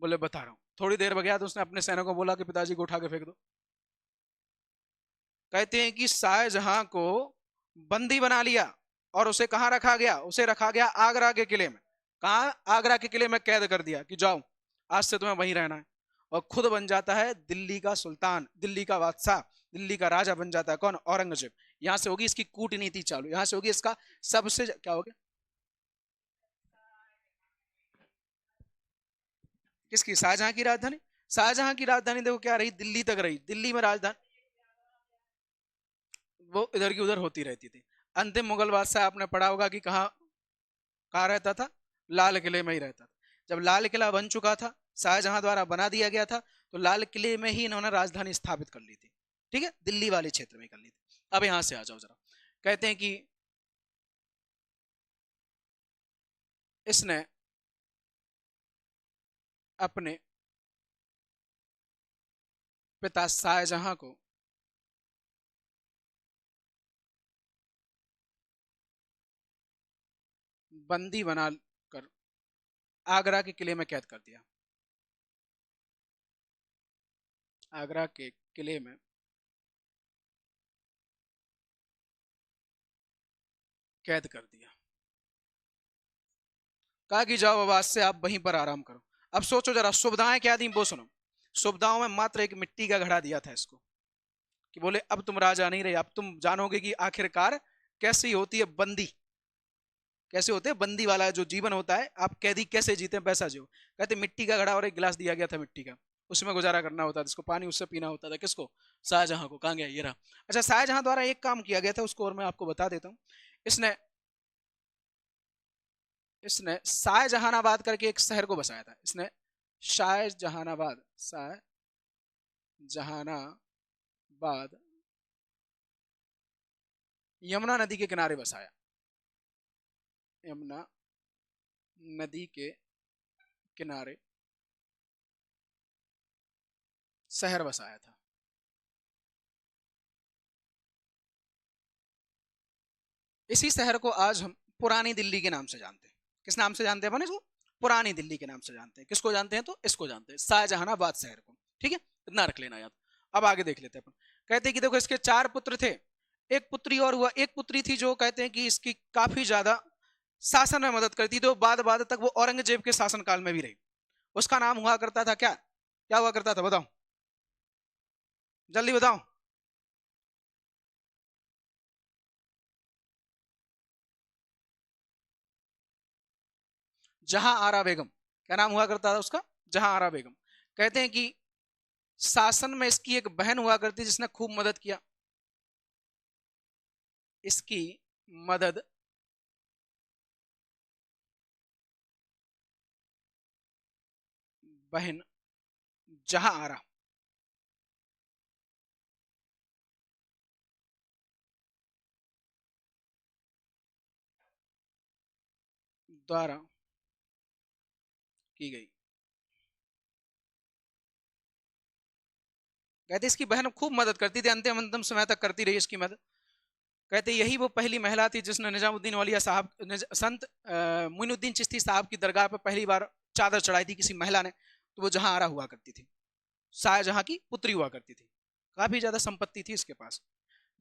बोले बता रहा हूँ। थोड़ी देर बगैर तो उसने अपने सैनिकों को बोला कि पिताजी को उठा के फेंक दो। कहते हैं कि शाहजहां को बंदी बना लिया, और उसे कहां रखा गया? उसे रखा गया आगरा के किले में। कहा? आगरा के किले में कैद कर दिया कि जाओ, आज से तुम्हें वहीं रहना है। और खुद बन जाता है दिल्ली का सुल्तान, दिल्ली का बादशाह, दिल्ली का राजा बन जाता है कौन? औरंगजेब। यहां से होगी इसकी कूटनीति चालू, यहां से होगी इसका सबसे क्या हो गया? किसकी? शाहजहां की राजधानी। शाहजहां की राजधानी देखो क्या रही? दिल्ली तक रही, दिल्ली में राजधानी, वो इधर की उधर होती रहती थी। अंतिम मुगल बादशाह आपने पढ़ा होगा कि कहाँ कहाँ रहता था? लाल किले में ही रहता था। जब लाल किला बन चुका था, शाहजहां द्वारा बना दिया गया था, तो लाल किले में ही इन्होंने राजधानी स्थापित कर ली थी। ठीक है, दिल्ली वाले क्षेत्र में कर ली थी। अब यहां से आ जाओ जरा। कहते हैं कि इसने अपने पिता शाहजहां को बंदी बना कर आगरा के किले में कैद कर दिया। आगरा के किले में कैद कर दिया। कहा कि जाओ अब आज से आप वहीं पर आराम करो। अब सोचो जरा, सुविधाएं क्या दी वो सुनो। सुविधाओं में मात्र एक मिट्टी का घड़ा दिया था इसको, कि बोले अब तुम राजा नहीं रहे, अब तुम जानोगे कि आखिरकार कैसी होती है बंदी, कैसे होते हैं बंदी वाला जो जीवन होता है, आप कैदी कैसे जीते हैं वैसा जियो। कहते मिट्टी का घड़ा और एक गिलास दिया गया था मिट्टी का, उसमें गुजारा करना होता था, जिसको पानी उससे पीना होता था। किसको? शाहजहां को। कहाँ गया ये रहा। अच्छा, शाहजहां द्वारा एक काम किया गया था उसको और मैं आपको बता देता हूँ। इसने इसने शाहजहानाबाद करके एक शहर को बसाया था। इसने शाहजहानाबाद, शाहजहानाबाद यमुना नदी के किनारे बसाया। यमुना नदी के किनारे शहर बसाया था। इसी शहर को आज हम पुरानी दिल्ली के नाम से जानते हैं। किस नाम से जानते हैं अपन इसको? पुरानी दिल्ली के नाम से जानते हैं। किसको जानते हैं? तो इसको जानते हैं, शाहजहानाबाद शहर को। ठीक है, इतना रख लेना याद। अब आगे देख लेते हैं अपन। कहते हैं कि देखो इसके 4 पुत्र थे, एक पुत्री और हुआ। एक पुत्री थी जो कहते हैं कि इसकी काफी ज्यादा शासन में मदद करती थी, तो बाद बाद तक वो औरंगजेब के शासनकाल में भी रही। उसका नाम हुआ करता था क्या? क्या हुआ करता था बताओ, जल्दी बताओ। जहां आरा बेगम। क्या नाम हुआ करता था उसका? जहां आरा बेगम। कहते हैं कि शासन में इसकी एक बहन हुआ करती जिसने खूब मदद किया। इसकी मदद बहन जहां आरा द्वारा की गई। कहते इसकी बहन खूब मदद करती थी, अंतिम अंतिम समय तक करती रही इसकी मदद। कहते यही वो पहली महिला थी जिसने निजामुद्दीन वालिया साहब, संत मोइनुद्दीन चिश्ती साहब की दरगाह पर पहली बार चादर चढ़ाई थी किसी महिला ने। तो वो जहां आरा हुआ करती थी, शाहजहां की पुत्री हुआ करती थी। काफी ज्यादा संपत्ति थी इसके पास।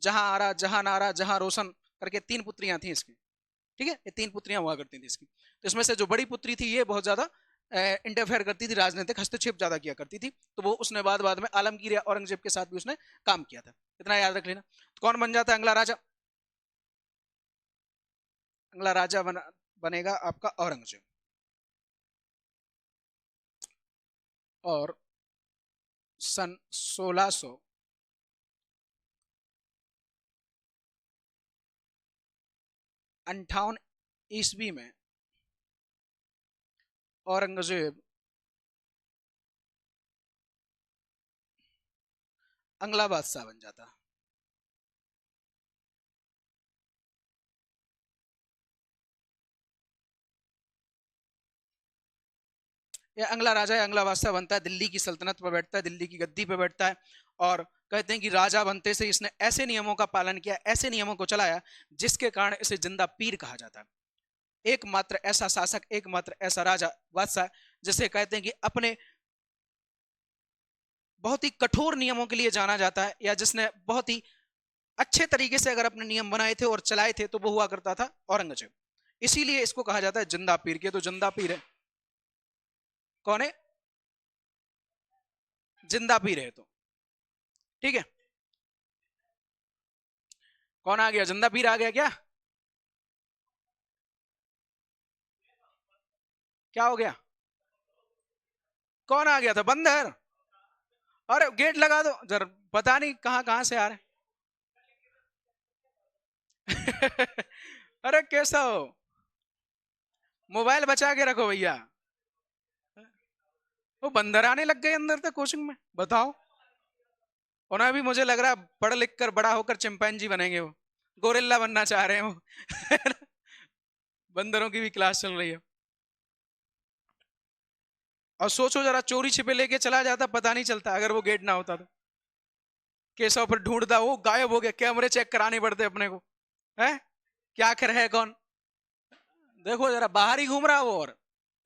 जहां आरा, जहां नारा, जहां रोशन करके 3 पुत्रियां थी इसकी। ठीक है, ये 3 पुत्रियां हुआ करती थी इसकी। तो इसमें से जो बड़ी पुत्री थी ये बहुत ज्यादा इंटरफेयर करती थी, राजनीतिक हस्तक्षेप ज्यादा किया करती थी। तो वो उसने बाद बाद में आलमगीर या औरंगजेब के साथ भी उसने काम किया था। इतना याद रख लेना। तो कौन बन जाता है अगला राजा? अगला राजा बनेगा आपका औरंगजेब। और सन 1658 ईस्वी में औरंगजेब अगला बादशाह बन जाता। या अगला राजा या अगला बादशाह बनता है, दिल्ली की सल्तनत पर बैठता है, दिल्ली की गद्दी पर बैठता है। और कहते हैं कि राजा बनते से इसने ऐसे नियमों का पालन किया, ऐसे नियमों को चलाया जिसके कारण इसे जिंदा पीर कहा जाता है। एकमात्र ऐसा शासक, एकमात्र ऐसा राजा बादशाह जिसे कहते हैं कि अपने बहुत ही कठोर नियमों के लिए जाना जाता है, या जिसने बहुत ही अच्छे तरीके से अगर अपने नियम बनाए थे और चलाए थे, तो वो हुआ करता था औरंगजेब। इसीलिए इसको कहा जाता है जिंदा पीर। के तो जिंदा पीर है। कौन है? जिंदा पीर है तो। ठीक है, कौन आ गया? जिंदा पीर आ गया क्या? क्या हो गया? कौन आ गया था? बंदर। अरे गेट लगा दो जरा, पता नहीं कहां कहां से आ रहे हैं। अरे कैसा हो? मोबाइल बचा के रखो भैया। वो बंदर आने लग गए अंदर तक कोचिंग में, बताओ। उन्हें भी मुझे लग रहा है पढ़ लिख कर बड़ा होकर चिंपैंजी बनेंगे वो, गोरिल्ला बनना चाह रहे हैं वो। बंदरों की भी क्लास चल रही है। और सोचो जरा, चोरी छिपे लेके चला जाता, पता नहीं चलता अगर वो गेट ना होता तो। केशव पर ढूंढता, वो गायब हो गया, कैमरे चेक कराने पड़ते अपने को। है क्या आखिर है कौन? देखो जरा, बाहर ही घूम रहा है वो, और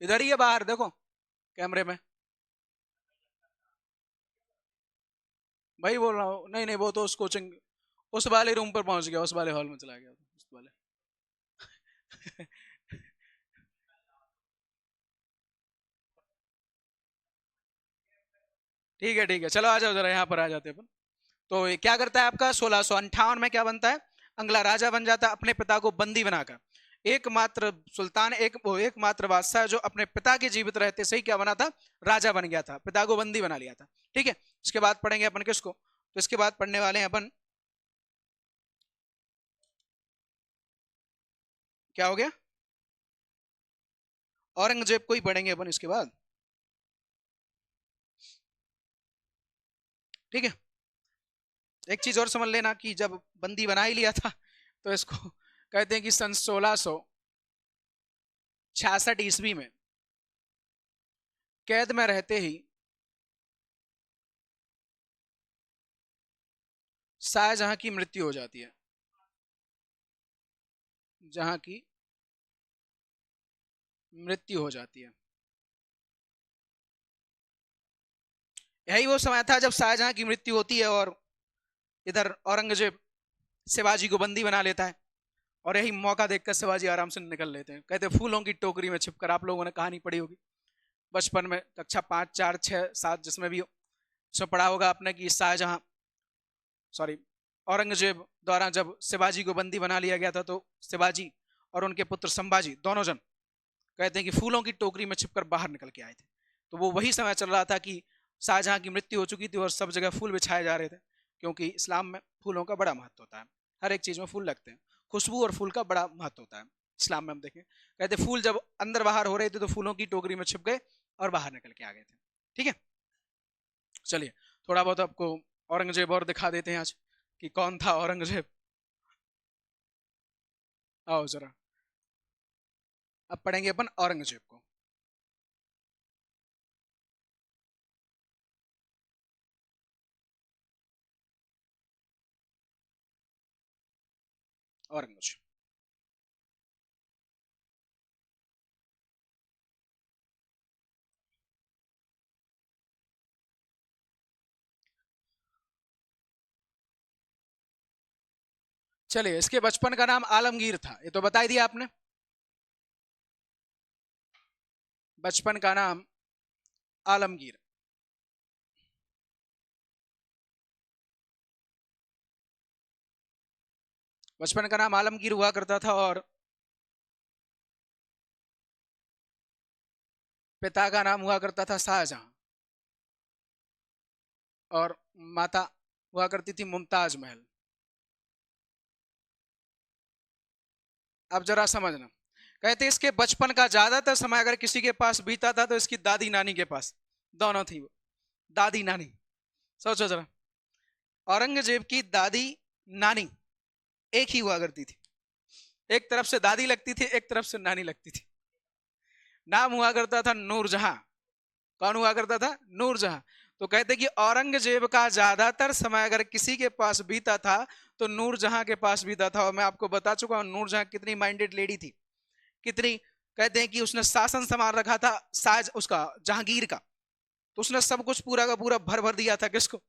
इधर ही है बाहर, देखो कैमरे में। भाई बोल रहा हूँ, नहीं नहीं, वो तो उस कोचिंग, उस वाले रूम पर पहुंच गया, उस वाले हॉल में चला गया उस वाले। ठीक है ठीक है, चलो आ जाओ जरा, यहाँ पर आ जाते हैं अपन। तो ये क्या करता है आपका, 1658 में क्या बनता है, अगला राजा बन जाता है अपने पिता को बंदी बनाकर। एकमात्र सुल्तान, एक वो एकमात्र बादशाह जो अपने पिता के जीवित रहते सही क्या बना था, राजा बन गया था, पिता को बंदी बना लिया था। ठीक है, इसके बाद पढ़ेंगे अपन किसको, तो इसके बाद पढ़ने वाले हैं अपन, क्या हो गया, औरंगजेब को ही पढ़ेंगे अपन इसके बाद। ठीक है, एक चीज और समझ लेना कि जब बंदी बना ही लिया था तो इसको कहते हैं कि सन 1666 ईस्वी में कैद में रहते ही शाहजहां की मृत्यु हो जाती है, जहां की मृत्यु हो जाती है। यही वो समय था जब शाहजहां की मृत्यु होती है और इधर औरंगजेब शिवाजी को बंदी बना लेता है। और यही मौका देखकर शिवाजी आराम से निकल लेते हैं, कहते हैं फूलों की टोकरी में छिपकर, आप लोगों ने कहानी पढ़ी होगी बचपन में, कक्षा 5, 4, 6, 7 जिसमें भी हो, उसमें पढ़ा होगा आपने कि शाहजहां, सॉरी, औरंगजेब द्वारा जब शिवाजी को बंदी बना लिया गया था तो शिवाजी और उनके पुत्र संभाजी दोनों जन कहते हैं कि फूलों की टोकरी में छिपकर बाहर निकल के आए थे। तो वो वही समय चल रहा था कि शाहजहां की मृत्यु हो चुकी थी और सब जगह फूल बिछाए जा रहे थे, क्योंकि इस्लाम में फूलों का बड़ा महत्व होता है, हर एक चीज में फूल लगते हैं, खुशबू और फूल का बड़ा महत्व होता है इस्लाम में। हम देखें, कहते फूल जब अंदर बाहर हो रहे थे तो फूलों की टोकरी में छिप गए और बाहर निकल के आ गए थे। ठीक है, चलिए थोड़ा बहुत आपको औरंगजेब और दिखा देते हैं आज कि कौन था औरंगजेब। आओ जरा, अब पढ़ेंगे अपन औरंगजेब को। औरंगजेब, चलिए इसके बचपन का नाम आलमगीर था, ये तो बता ही दिया आपने। बचपन का नाम आलमगीर, बचपन का नाम आलमगीर हुआ करता था और पिता का नाम हुआ करता था शाहजहां, और माता हुआ करती थी मुमताज महल। अब जरा समझना, कहते इसके बचपन का ज्यादातर समय अगर किसी के पास बीता था तो इसकी दादी नानी के पास, दोनों थी वो, दादी नानी। सोचो जरा, औरंगजेब की दादी नानी एक ही हुआ करती थी, एक तरफ से दादी लगती थी, एक तरफ से नानी लगती थी। नाम हुआ करता था नूरजहां। कौन हुआ करता था, नूरजहां। तो कहते कि औरंगजेब का ज्यादातर समय अगर किसी के पास बीता था तो नूरजहां के पास बीता था। और मैं आपको बता चुका हूं नूरजहां कितनी माइंडेड लेडी थी, कितनी, कहते हैं कि उसने शासन संभाल रखा था साज उसका, जहांगीर का। तो उसने सब कुछ पूरा का पूरा भर भर दिया था किसको,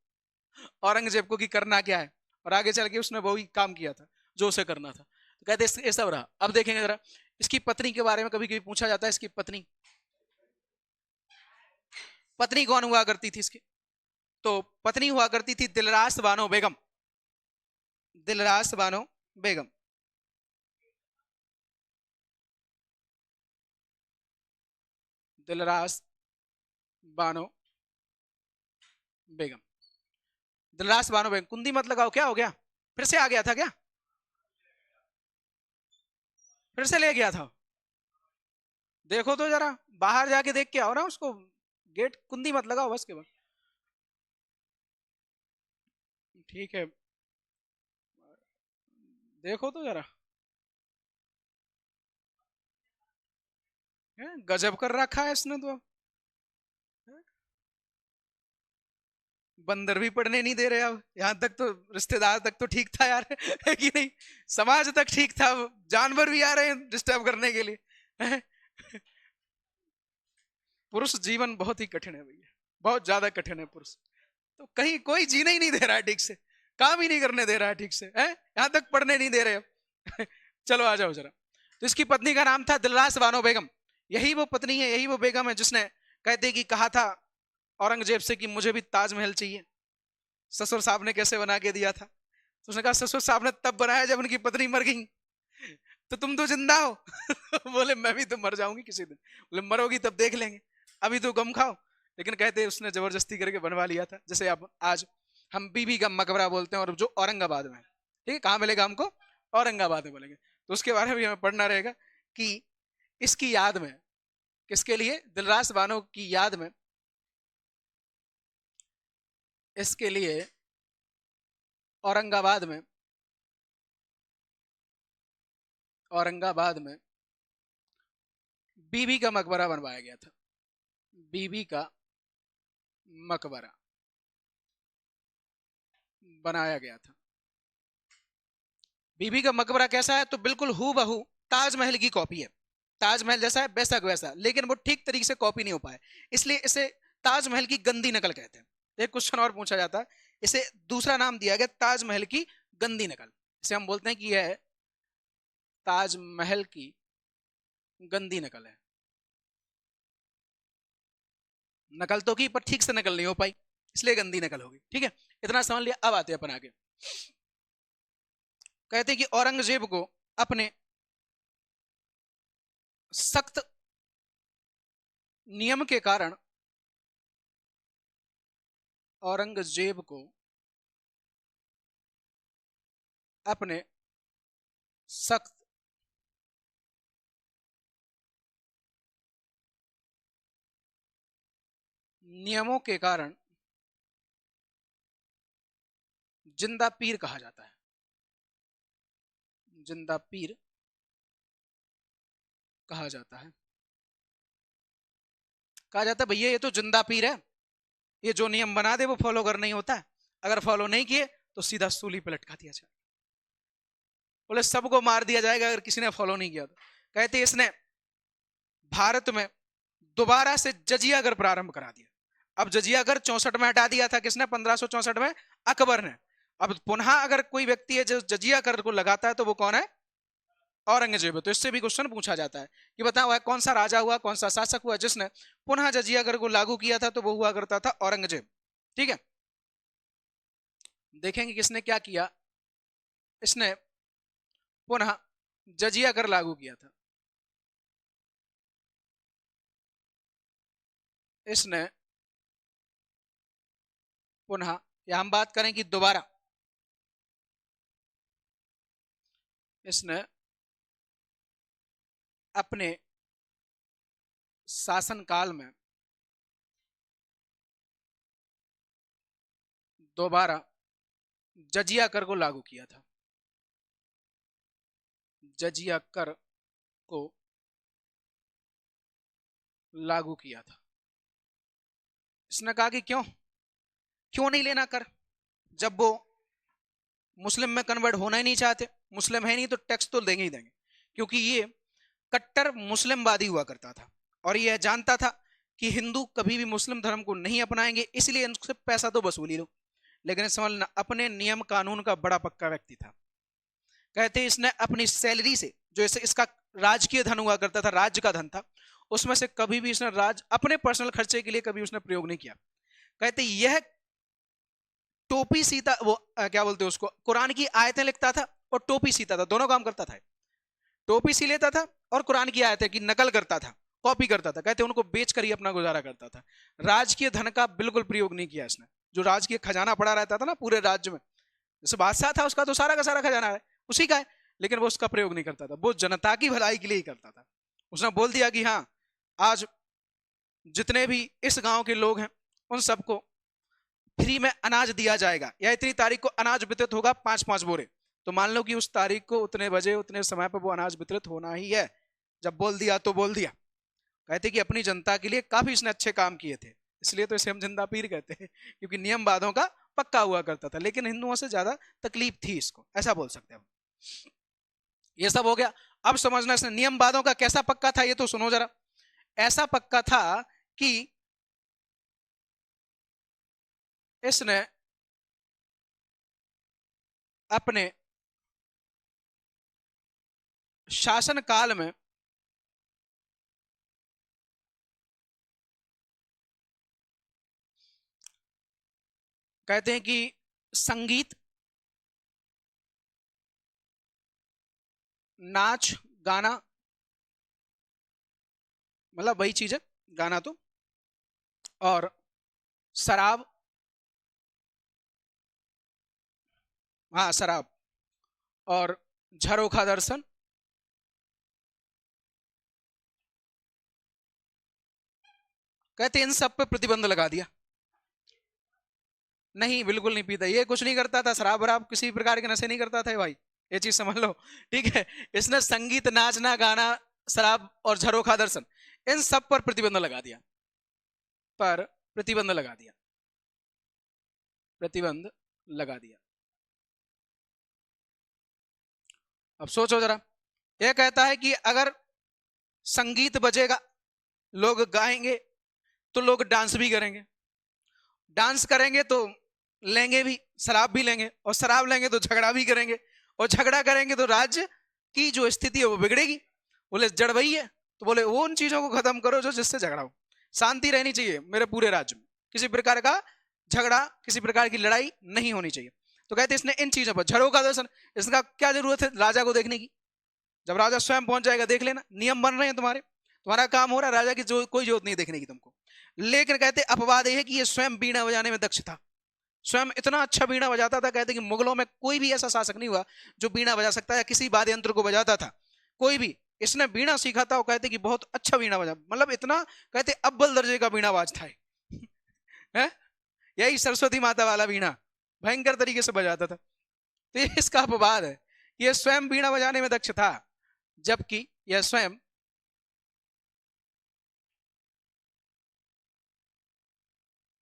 औरंगजेब को, कि करना क्या है, और आगे चल के उसने वही काम किया था जो उसे करना था। तो कहते ये सब रहा। अब देखेंगे जरा इसकी पत्नी के बारे में, कभी कभी पूछा जाता है इसकी पत्नी, पत्नी कौन हुआ करती थी इसकी, तो पत्नी हुआ करती थी दिलरास बानो बेगम, दिलरास बानो बेगम। दिलरास बानो बेगम, दिलरास बानो बेगम, कुंदी मत लगाओ, क्या हो गया, फिर से आ गया था क्या, फिर से ले गया था, देखो तो जरा, बाहर जाके देख के आओ ना उसको, गेट कुंदी मत लगाओ बस के बाद। ठीक है, देखो तो जरा, गजब कर रखा है इसने तो। बंदर भी पढ़ने नहीं दे रहे, अब यहाँ तक तो रिश्तेदार तक तो ठीक था यार, है कि नहीं, समाज तक ठीक था, जानवर भी आ रहे हैं डिस्टर्ब करने के लिए। पुरुष जीवन बहुत ही कठिन है भैया, बहुत ज्यादा कठिन है पुरुष। तो कहीं कोई जीने ही नहीं दे रहा है ठीक से, काम ही नहीं करने दे रहा है ठीक से, है यहां तक पढ़ने नहीं दे रहे अब। चलो आ जाओ जरा। तो इसकी पत्नी का नाम था दिलरास बानो बेगम। यही वो पत्नी है, यही वो बेगम है जिसने कहते कि कहा था औरंगजेब से कि मुझे भी ताजमहल चाहिए। ससुर साहब ने कैसे बना के दिया था? तो उसने कहा ससुर साहब ने तब बनाया जब उनकी पत्नी मर गई, तो तुम तो जिंदा हो। बोले मैं भी तो मर जाऊंगी किसी दिन। बोले मरोगी तब देख लेंगे, अभी तो गम खाओ। लेकिन कहते उसने जबरदस्ती करके बनवा लिया था। जैसे अब आज हम बीबी का मकबरा बोलते हैं, और जो औरंगाबाद में है, ठीक है, कहाँ मिलेगा हमको? औरंगाबाद में बोलेंगे। तो उसके बारे में भी हमें पढ़ना रहेगा कि इसकी याद में, किसके लिए? दिलरास बानो की याद में, इसके लिए औरंगाबाद में, औरंगाबाद में बीबी का मकबरा बनवाया गया था। बीबी का मकबरा बनाया गया था। बीबी का मकबरा कैसा है? तो बिल्कुल हू बहू ताजमहल की कॉपी है। ताजमहल जैसा है वैसा वैसा, लेकिन वो ठीक तरीके से कॉपी नहीं हो पाए, इसलिए इसे ताजमहल की गंदी नकल कहते हैं। एक क्वेश्चन और पूछा जाता है, इसे दूसरा नाम दिया गया ताजमहल की गंदी नकल। इसे हम बोलते हैं कि यह ताजमहल की गंदी नकल है। नकल तो की पर ठीक से नकल नहीं हो पाई, इसलिए गंदी नकल होगी। ठीक है, इतना समझ लिया। अब आते हैं अपन आगे। कहते कि औरंगजेब को अपने सख्त नियम के कारण, औरंगजेब को अपने सख्त नियमों के कारण जिंदा पीर कहा जाता है। जिंदा पीर कहा जाता है। कहा जाता है भैया ये तो जिंदा पीर है, ये जो नियम बना दे वो फॉलो करना ही होता है, अगर फॉलो नहीं किए तो सीधा सूली पे लटका दिया जाए। बोले सबको मार दिया जाएगा अगर किसी ने फॉलो नहीं किया तो। कहते इसने भारत में दोबारा से जजिया कर प्रारंभ करा दिया। अब जजिया कर 64 में हटा दिया था किसने? 1564 में अकबर ने। अब पुनः अगर कोई व्यक्ति है जो जजिया कर को लगाता है तो वो कौन है? औरंगजेब है। तो इससे भी क्वेश्चन पूछा जाता है कि बताओ कौन सा राजा हुआ, कौन सा शासक हुआ जिसने पुनः जजिया कर को लागू किया था? तो वो हुआ करता था औरंगजेब। ठीक है, देखेंगे किसने क्या किया। इसने पुनः जजिया कर लागू किया था। इसने पुनः, या हम बात करें कि दोबारा, इसने अपने शासनकाल में दोबारा जजिया कर को लागू किया था। जजिया कर को लागू किया था। इसने कहा कि क्यों क्यों नहीं लेना कर, जब वो मुस्लिम में कन्वर्ट होना ही नहीं चाहते, मुस्लिम है नहीं तो टैक्स तो देंगे ही देंगे। क्योंकि ये कट्टर मुस्लिमवादी हुआ करता था और यह जानता था कि हिंदू कभी भी मुस्लिम धर्म को नहीं अपनाएंगे, इसलिए इनसे पैसा तो वसूल ही लो। लेकिन समझना, अपने नियम कानून का बड़ा पक्का व्यक्ति था। कहते इसने अपनी सैलरी से, जो इसका राजकीय धन हुआ करता था, राज्य का धन था, उसमें से कभी भी इसने अपने पर्सनल खर्चे के लिए कभी उसने प्रयोग नहीं किया। कहते यह टोपी सीता, वो क्या बोलते उसको, कुरान की आयतें लिखता था और टोपी सीता था, दोनों काम करता था। टोपी सी लेता था और कुरान की आयतें की नकल करता था, कॉपी करता था। कहते उनको बेच कर ही अपना गुजारा करता था। राजकीय धन का बिल्कुल प्रयोग नहीं किया इसने। जो राजकीय खजाना पड़ा रहता था ना पूरे राज्य में, जैसे बादशाह था उसका तो सारा का सारा खजाना है उसी का है, लेकिन वो उसका प्रयोग नहीं करता था, वो जनता की भलाई के लिए ही करता था। उसने बोल दिया कि हाँ, आज जितने भी इस गांव के लोग हैं उन सबको फ्री में अनाज दिया जाएगा, या इतनी तारीख को अनाज वितरित होगा 5-5 बोरे। तो मान लो कि उस तारीख को उतने बजे उतने समय पर वो अनाज वितरित होना ही है। जब बोल दिया तो बोल दिया। कहते कि अपनी जनता के लिए काफी इसने अच्छे काम किए थे, इसलिए तो इसे हम जिंदा पीर कहते हैं, क्योंकि नियम वादों का पक्का हुआ करता था, लेकिन हिंदुओं से ज्यादा तकलीफ थी इसको, ऐसा बोल सकते हैं। ये सब हो गया। अब समझना इसने नियम वादों का कैसा पक्का था, ये तो सुनो जरा। ऐसा पक्का था कि इसने अपने शासन काल में कहते हैं कि संगीत, नाच, गाना, मतलब वही चीज है, गाना तो, और शराब, हाँ शराब, और झरोखा दर्शन, कहते हैं इन सब पे प्रतिबंध लगा दिया। नहीं, बिल्कुल नहीं पीता, ये कुछ नहीं करता था, शराब वराब किसी प्रकार के नशे नहीं करता था ये भाई, ये चीज समझ लो। ठीक है, इसने संगीत, नाचना, गाना, शराब और झरोखा दर्शन, इन सब पर प्रतिबंध लगा दिया, पर प्रतिबंध लगा दिया, प्रतिबंध लगा दिया। अब सोचो जरा, यह कहता है कि अगर संगीत बजेगा, लोग गाएंगे, तो लोग डांस भी करेंगे, डांस करेंगे तो लेंगे भी, शराब भी लेंगे, और शराब लेंगे तो झगड़ा भी करेंगे, और झगड़ा करेंगे तो राज्य की जो स्थिति है वो बिगड़ेगी। बोले जड़ वही है, तो बोले वो उन चीजों को खत्म करो जो जिससे झगड़ा हो, शांति रहनी चाहिए मेरे पूरे राज्य में, किसी प्रकार का झगड़ा, किसी प्रकार की लड़ाई नहीं होनी चाहिए। तो कहते इसने इन चीजों पर झरोका दर्शन, इसका क्या जरूरत है राजा को देखने की, जब राजा स्वयं पहुंच जाएगा देख लेना, नियम बन रहे हैं तुम्हारे, तुम्हारा काम हो रहा है, राजा की जो कोई जरूरत नहीं देखने की तुमको। लेकिन कहते अपवाद यह है कि ये स्वयं बीड़ा बजाने में दक्ष था, स्वयं इतना अच्छा बीड़ा बजाता था, कहते कि मुगलों में कोई भी ऐसा शासक नहीं हुआ जो बीड़ा बजा सकता है या किसी वाद्य यंत्र को बजाता था, कोई भी। इसने बीड़ा सीखा था, वो कहते कि बहुत अच्छा बीड़ा बजा, मतलब इतना कहते अव्वल दर्जे का बीड़ा बाज था है? यही सरस्वती माता वाला बीड़ा भयंकर तरीके से बजाता था। तो ये इसका अपवाद है, ये स्वयं बीड़ा बजाने में दक्ष था, जबकि यह स्वयं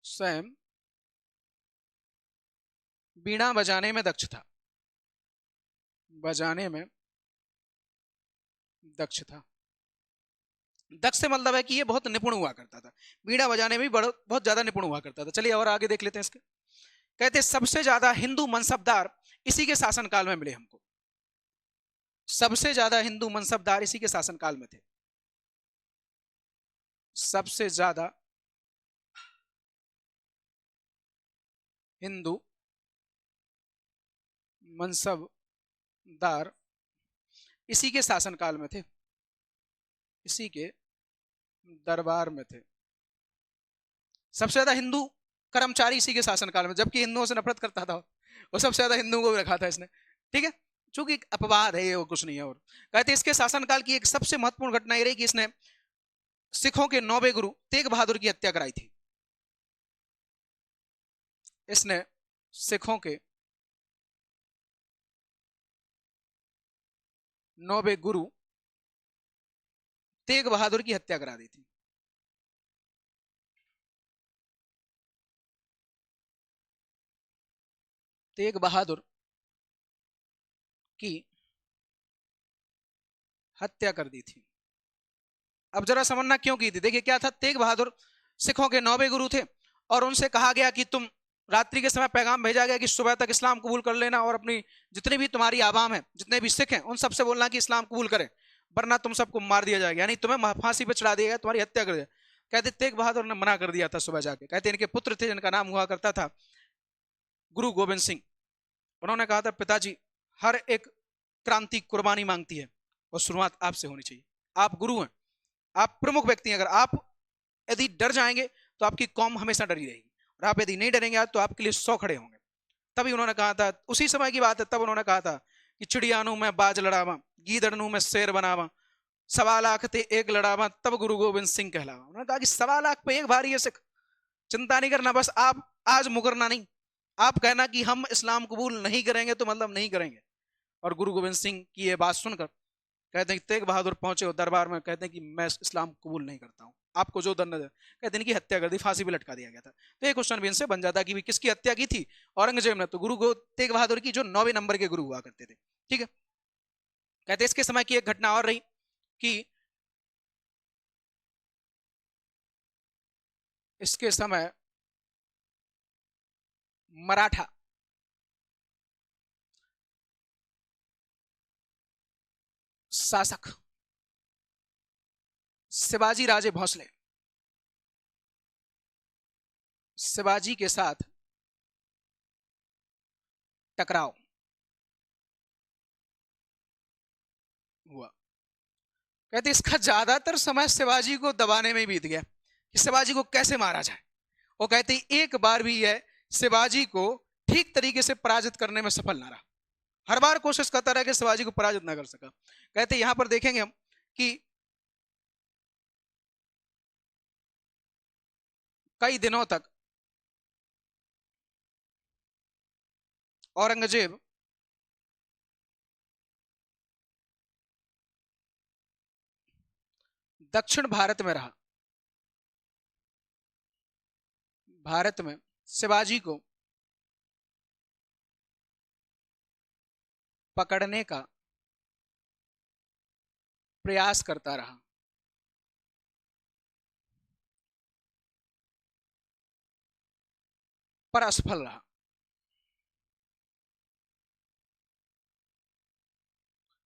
स्वयं बीड़ा बजाने में दक्ष था, बजाने में दक्ष था। दक्ष से मतलब है कि ये बहुत निपुण हुआ करता था, बीड़ा बजाने में भी बहुत ज्यादा निपुण हुआ करता था। चलिए और आगे देख लेते हैं इसके। कहते सबसे ज्यादा हिंदू मनसबदार इसी के शासनकाल में मिले हमको, सबसे ज्यादा हिंदू मनसबदार इसी के शासनकाल में थे, सबसे ज्यादा हिंदू मनसबदार इसी के शासनकाल में थे, इसी के दरबार में थे। सबसे ज्यादा हिंदू कर्मचारी इसी के शासनकाल में, जबकि हिंदुओं से नफरत करता था वो सबसे ज्यादा हिंदुओं को रखा था इसने। ठीक है, चूंकि अपवाद है ये, वो कुछ नहीं है। और कहते इसके शासनकाल की एक सबसे महत्वपूर्ण घटना ये रही कि इसने सिखों के 9वें गुरु तेग बहादुर की हत्या कराई थी। इसने सिखों के 9वें गुरु तेग बहादुर की हत्या करा दी थी। तेग बहादुर की हत्या कर दी थी। अब जरा समझना क्यों की थी। देखिए क्या था, तेग बहादुर सिखों के 9वें गुरु थे, और उनसे कहा गया कि तुम, रात्रि के समय पैगाम भेजा गया कि सुबह तक इस्लाम कबूल कर लेना, और अपनी जितनी भी तुम्हारी आवाम है, जितने भी सिख हैं, उन सबसे बोलना कि इस्लाम कबूल करें, वरना तुम सबको मार दिया जाएगा, यानी तुम्हें फांसी पे चढ़ा दिया गया, तुम्हारी हत्या कर दिया। कहते तेग बहादुर ने मना कर दिया था सुबह जाके। कहते इनके पुत्र थे जिनका नाम हुआ करता था गुरु गोविंद सिंह। उन्होंने कहा था पिताजी, हर एक क्रांति कुर्बानी मांगती है, और शुरुआत आपसे होनी चाहिए, आप गुरु हैं, आप प्रमुख व्यक्ति हैं, अगर आप यदि डर जाएंगे तो आपकी कौम हमेशा डरी रहेगी, और आप यदि नहीं डरेंगे आज तो आपके लिए 100 खड़े होंगे। तभी उन्होंने कहा था, उसी समय की बात है, तब उन्होंने कहा था कि चिड़ियानू मैं बाज लड़ावा, गीदड़नू मैं शेर बनावा, 1.25 लाख ते एक लड़ावा, तब गुरु गोविंद सिंह कहलावा। उन्होंने कहा कि 1.25 लाख पे एक भारी है सिख, चिंता नहीं करना, बस आप आज मुकरना नहीं, आप कहना कि हम इस्लाम कबूल नहीं करेंगे तो मतलब नहीं करेंगे। और गुरु गोविंद सिंह की ये बात सुनकर कहते हैं कि तेग बहादुर पहुंचे दरबार में, कहते हैं कि मैं इस्लाम कबूल नहीं करता हूं, आपको जो दंड दे, कहते हैं कि हत्या कर दी, फांसी भी लटका दिया गया था। तो ये क्वेश्चन भी इनसे बन जाता कि किसकी हत्या की थी, औरंगजेब ने। तो गुरु तेग बहादुर की, जो 9वें नंबर के गुरु हुआ करते थे। ठीक है, कहते इसके समय की एक घटना और रही कि इसके समय मराठा, शासक शिवाजी राजे भोसले शिवाजी के साथ टकराव हुआ। कहते इसका ज्यादातर समय शिवाजी को दबाने में बीत गया कि शिवाजी को कैसे मारा जाए। वो कहते एक बार भी यह शिवाजी को ठीक तरीके से पराजित करने में सफल ना रहा, हर बार कोशिश करता रहा कि शिवाजी को पराजित ना कर सका। कहते यहां पर देखेंगे हम कि कई दिनों तक औरंगजेब दक्षिण भारत में रहा। भारत में शिवाजी को पकड़ने का प्रयास करता रहा, पर असफल रहा।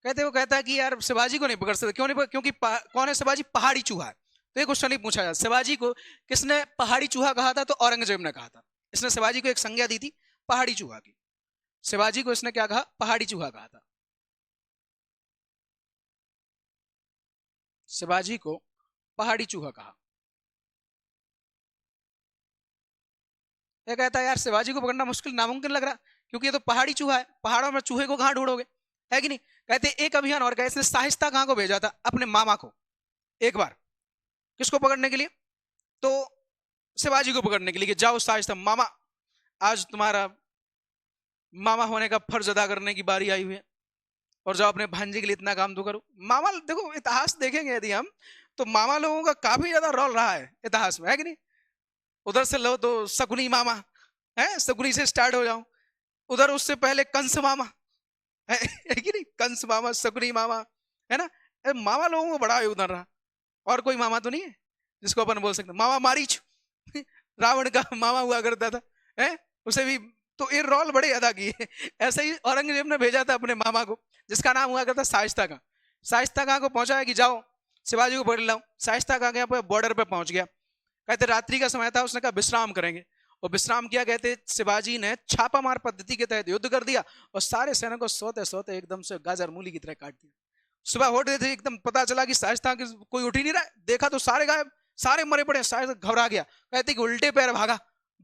कहते वो कहता है कि यार शिवाजी को नहीं पकड़ सकते, क्यों नहीं पकड़? क्योंकि कौन है शिवाजी? पहाड़ी चूहा है। तो ये क्वेश्चन नहीं पूछा जाता शिवाजी को किसने पहाड़ी चूहा कहा था, तो औरंगजेब ने कहा था। इसने शिवाजी को एक संज्ञा दी थी पहाड़ी चूहा की। शिवाजी को इसने क्या कहा? पहाड़ी चूहा कहा था। शिवाजी को पहाड़ी चूहा कहा। ये कहता है यार शिवाजी को पकड़ना मुश्किल, नामुमकिन लग रहा, क्योंकि ये तो पहाड़ी चूहा है, पहाड़ों में चूहे को कहां ढूंढोगे, है कि नहीं? कहते एक अभियान और गए, इसने शाहिस्ता खां को भेजा था, अपने मामा को, एक बार किसको पकड़ने के लिए? तो शिवाजी को पकड़ने के लिए कि जाओ शाहिस्ता मामा, आज तुम्हारा मामा होने का फर्ज अदा करने की बारी आई हुई है, और जाओ अपने भांजे के लिए इतना काम तो करो। मामा, देखो इतिहास देखेंगे यदि हम, तो मामा लोगों का काफी ज्यादा रोल रहा है इतिहास में, है कि नहीं? उधर से लो तो शकुनी मामा है, शकुनी से स्टार्ट हो जाओ, उधर उससे पहले कंस मामा है कि नहीं? कंस मामा, शकुनी मामा, है ना? मामा लोगों को बड़ा योगदान रहा। और कोई मामा तो नहीं है जिसको अपन बोल सकते मामा मारीच रावण का मामा हुआ करता था, है? उसे भी तो ये रोल बड़े अदा किए। ऐसे ही औरंगजेब ने भेजा था अपने मामा को, जिसका नाम हुआ करता शाइस्ता खां। शाइस्ता खां को पहुंचाया कि जाओ शिवाजी को पकड़ लाओ। शाइस्ता खां यहाँ पे बॉर्डर पे पहुंच गया। कहते रात्रि का समय था, उसने कहा विश्राम करेंगे, और विश्राम किया। कहते शिवाजी ने छापामार पद्धति के तहत युद्ध कर दिया, और सारे सैनिकों को सोते सोते एकदम से गाजर मूली की तरह काट दिया। सुबह उठ थे, एकदम पता चला कि शाइस्ता कोई उठ ही नहीं रहा है, देखा तो सारे गायब, सारे मरे पड़े। शायद घबरा गया, कहते कि उल्टे पैर भागा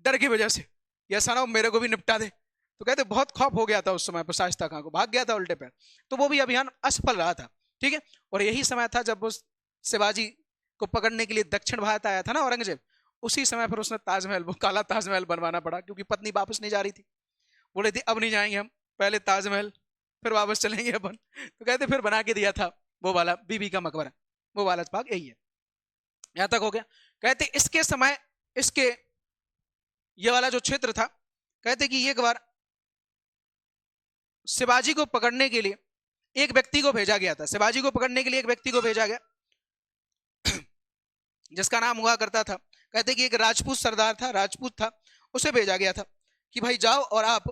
डर की वजह से, ऐसा ना हो मेरे को भी निपटा दे। तो कहते बहुत खौफ हो गया था उस समय पर शाइस्ता खां को, भाग गया था उल्टे पैर। तो वो भी अभियान असफल रहा था, ठीक है। और यही समय था जब वो शिवाजी को पकड़ने के लिए दक्षिण भारत आया था ना औरंगजेब, उसी समय पर उसने ताजमहल, वो काला ताजमहल बनवाना पड़ा, क्योंकि पत्नी वापस नहीं जा रही थी। बोले थी अब नहीं जाएंगे हम, पहले ताजमहल फिर वापस चलेंगे अपन। तो कहते फिर बना के दिया था वो वाला बीबी का मकबरा, वो वाला भाग यही है। यहां तक हो गया। कहते इसके समय, इसके ये वाला जो क्षेत्र था, कहते कि एक बार शिवाजी को पकड़ने के लिए एक व्यक्ति को भेजा गया था। शिवाजी को पकड़ने के लिए एक व्यक्ति को भेजा गया जिसका नाम हुआ करता था, कहते कि एक राजपूत सरदार था, राजपूत था, उसे भेजा गया था कि भाई जाओ और आप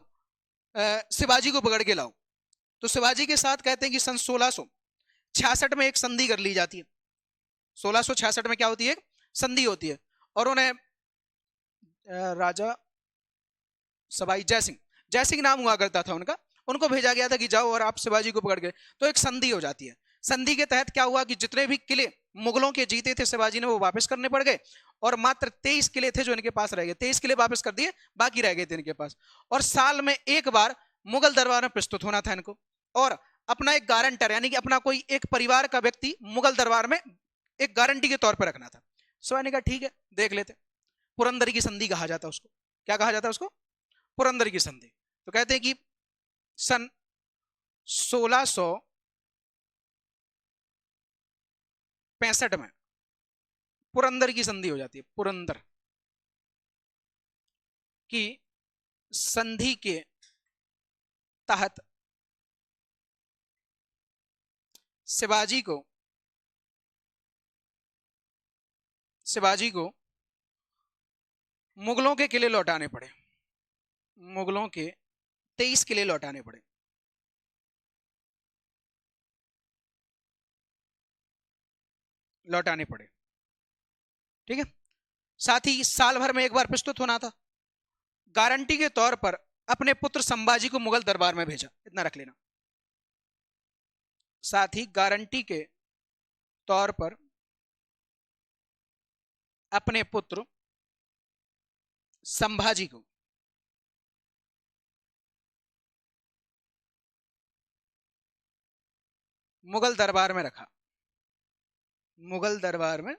शिवाजी को पकड़ के लाओ। तो शिवाजी के साथ कहते हैं कि सन 1666 में एक संधि कर ली जाती है। 1666 में क्या होती है? संधि होती है। और उन्हें राजा सवाई जय सिंह नाम हुआ करता था उनका, उनको भेजा गया था कि जाओ और आप शिवाजी को पकड़ के। तो एक संधि हो जाती है। संधि के तहत क्या हुआ कि जितने भी किले मुगलों के जीते थे शिवाजी ने, वो वापस करने पड़ गए, और मात्र 23 किले थे जो इनके पास रह गए। 23 किले वापस कर दिए, बाकी रह गए थे इनके पास। और साल में एक बार मुगल दरबार में प्रस्तुत होना था इनको, और अपना एक गारंटर, यानी कि अपना कोई एक परिवार का व्यक्ति मुगल दरबार में एक गारंटी के तौर पर रखना था। शिवाजी ने कहा ठीक है देख लेते। पुरंदर की संधि कहा जाता है उसको। क्या कहा जाता है उसको? पुरंदर की संधि। तो कहते हैं कि सन 1665 में पुरंदर की संधि हो जाती है। पुरंदर की संधि के तहत शिवाजी को मुगलों के किले लौटाने पड़े। मुगलों के 23 किले लौटाने पड़े। लौटाने पड़े, ठीक है। साथ ही साल भर में एक बार प्रस्तुत होना था। गारंटी के तौर पर अपने पुत्र संभाजी को मुगल दरबार में भेजा, इतना रख लेना। साथ ही गारंटी के तौर पर अपने पुत्र संभाजी को मुगल दरबार में रखा। मुगल दरबार में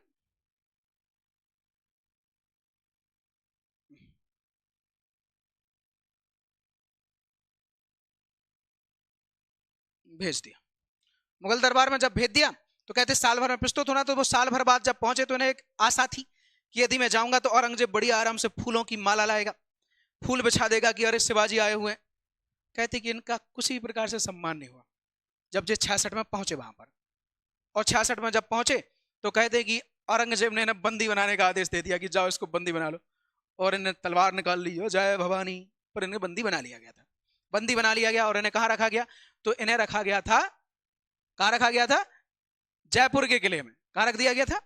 भेज दिया। मुगल दरबार में जब भेज दिया तो कहते साल भर में प्रस्तुत होना। तो वो साल भर बाद जब पहुंचे तो इन्हें एक आशा थी कि यदि मैं जाऊंगा तो औरंगजेब बड़ी आराम से फूलों की माला लाएगा, फूल बिछा देगा कि अरे शिवाजी आए हुए हैं। कहते कि इनका किसी प्रकार से सम्मान नहीं हुआ। जब जे 66 में पहुंचे वहां पर, और 66 में जब पहुंचे तो कहते कि औरंगजेब ने इन्हें बंदी बनाने का आदेश दे दिया कि जाओ इसको बंदी बना लो। और इन्हें तलवार निकाल ली, हो जय भवानी, पर इन्हें बंदी बना लिया गया था। बंदी बना लिया गया और इन्हें कहां रखा गया? तो इन्हें रखा गया था, कहां रखा गया था? जयपुर के किले में। कहां रख दिया गया था?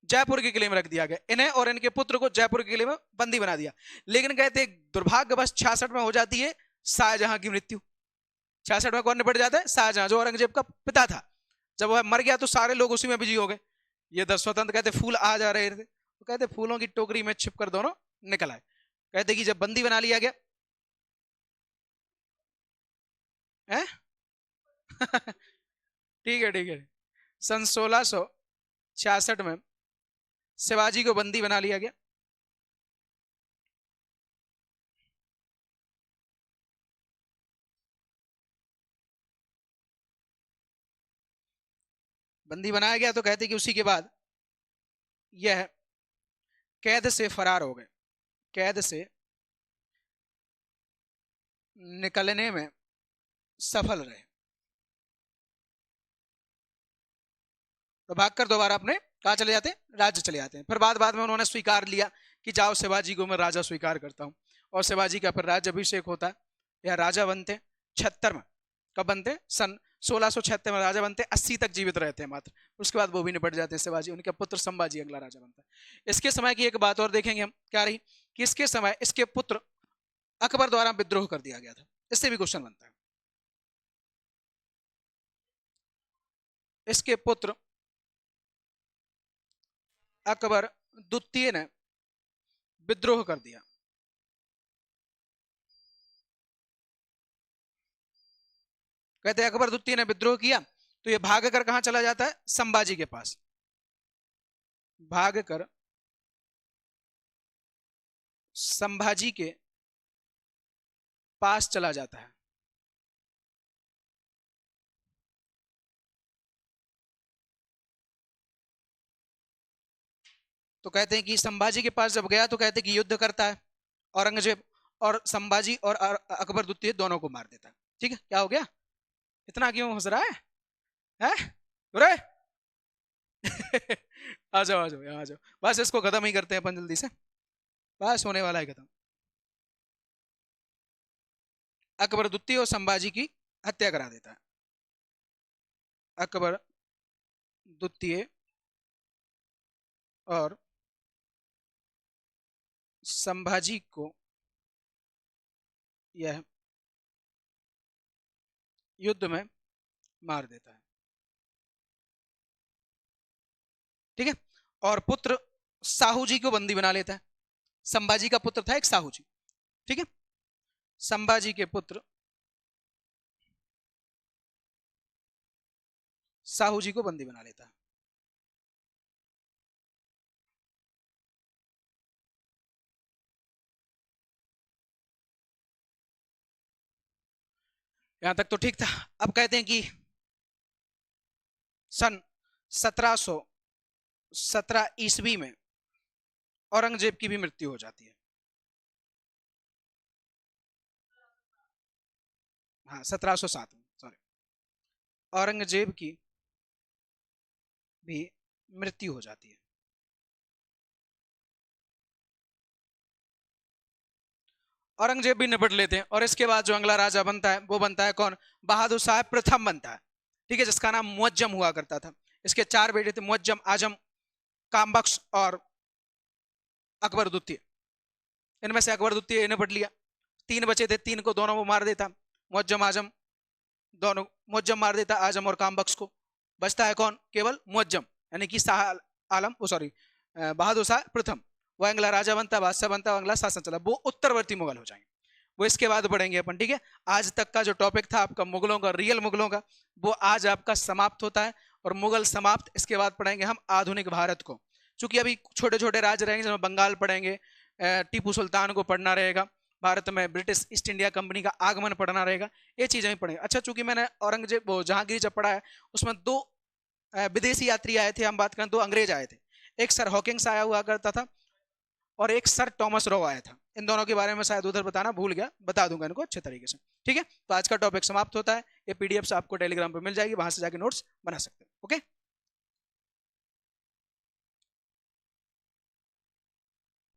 जयपुर के किले में रख दिया गया इन्हें, और इनके पुत्र को जयपुर के किले में बंदी बना दिया। लेकिन कहते दुर्भाग्यवश 66 में हो जाती है शाहजहां की मृत्यु। 66 में कौन निपट जाता है? शाहजहां, जो औरंगजेब का पिता था। जब वह मर गया तो सारे लोग उसी में बिजी हो गए। ये दस स्वतंत्र कहते फूल आ जा रहे थे, तो कहते फूलों की टोकरी में छिपकर दोनों निकल आए। कहते कि जब बंदी बना लिया गया है ठीक है, ठीक है। सन 1666 में शिवाजी को बंदी बना लिया गया। बंदी बनाया गया तो कहते कि उसी के बाद यह कैद से फरार हो गए। कैद से निकलने में सफल रहे, तो भागकर दोबारा अपने कहा चले जाते हैं? राज्य चले जाते हैं। फिर बाद में उन्होंने स्वीकार लिया कि जाओ शिवाजी को मैं राजा स्वीकार करता हूं। और शिवाजी का फिर राज्य अभिषेक होता है, या राजा बनते 76 में। कब बनते? सन 1676 में राजा बनते। 80 तक जीवित रहते हैं मात्र, उसके बाद वो भी निपट जाते हैं शिवाजी। उनके पुत्र संभाजी अगला राजा बनता है। इसके समय की एक बात और देखेंगे हम, क्या रही कि इसके समय इसके पुत्र अकबर द्वारा विद्रोह कर दिया गया था। इससे भी क्वेश्चन बनता है। इसके पुत्र अकबर द्वितीय ने विद्रोह कर दिया। कहते अकबर द्वितीय ने विद्रोह किया तो ये भागकर कहां चला जाता है? संभाजी के पास। भागकर संभाजी के पास चला जाता है। तो कहते हैं कि संभाजी के पास जब गया तो कहते हैं कि युद्ध करता है औरंगजेब, और संभाजी और अकबर द्वितीय दोनों को मार देता है। ठीक है, क्या हो गया? इतना क्यों हंस रहा है? हैं? आ जाओ, आ जाओ, यहाँ आ जाओ। बस इसको खत्म ही करते हैं अपन जल्दी से, बस होने वाला है खत्म। अकबर द्वितीय और संभाजी की हत्या करा देता है। अकबर द्वितीय और संभाजी को यह युद्ध में मार देता है। ठीक है, और पुत्र साहू जी को बंदी बना लेता है। संभाजी का पुत्र था एक साहू जी। ठीक है, संभाजी के पुत्र साहू जी को बंदी बना लेता है। यहां तक तो ठीक था। अब कहते हैं कि सन 1717 ईस्वी में औरंगजेब की भी मृत्यु हो जाती है। हाँ, 1707 में, सॉरी, औरंगजेब की भी मृत्यु हो जाती है। औरंगजेब भी निपट लेते हैं और इसके बाद जो अगला राजा बनता है वो बनता है कौन, बहादुर शाह प्रथम बनता है, ठीक है, जिसका नाम मुअज्जम हुआ करता था। इसके 4 बेटे थे, मुअज्जम, आजम, कामबख्श और अकबर द्वितीय। इनमें से अकबर द्वितीय निपट लिया। 3 बचे थे, 3 को दोनों वो मार देता, मुअज्जम आजम, दोनों मुअज्जम मार देता आजम और कामबख्श को। बचता है कौन, केवल मुअज्जम, यानी कि शाह आलम, ओ सॉरी, बहादुर शाह प्रथम। वो अगला राजा बनता, बादशाह बनता, अगला शासन चला, वो उत्तरवर्ती मुगल हो जाएंगे। वो इसके बाद पढ़ेंगे अपन, ठीक है। आज तक का जो टॉपिक था आपका मुगलों का, रियल मुगलों का, वो आज आपका समाप्त होता है। और मुगल समाप्त, इसके बाद पढ़ेंगे हम आधुनिक भारत को। चूंकि अभी छोटे छोटे राज्य रहेंगे, जिसमें बंगाल पढ़ेंगे, टीपू सुल्तान को पढ़ना रहेगा, भारत में ब्रिटिश ईस्ट इंडिया कंपनी का आगमन पढ़ना रहेगा, ये चीजें भी पढ़ेंगे। अच्छा, चूंकि मैंने औरंगजेब वो जहांगीर जब पढ़ा है, उसमें 2 विदेशी यात्री आए थे, हम बात करें 2 अंग्रेज आए थे। एक सर हॉकिंग्स आया हुआ करता था और एक सर टॉमस रो आया था। इन दोनों के बारे में शायद उधर बताना भूल गया, बता दूंगा इनको अच्छे तरीके से, ठीक है। तो आज का टॉपिक समाप्त होता है। ये पीडीएफ आपको टेलीग्राम पर मिल जाएगी, वहां से जाके नोट्स बना सकते हैं। ओके।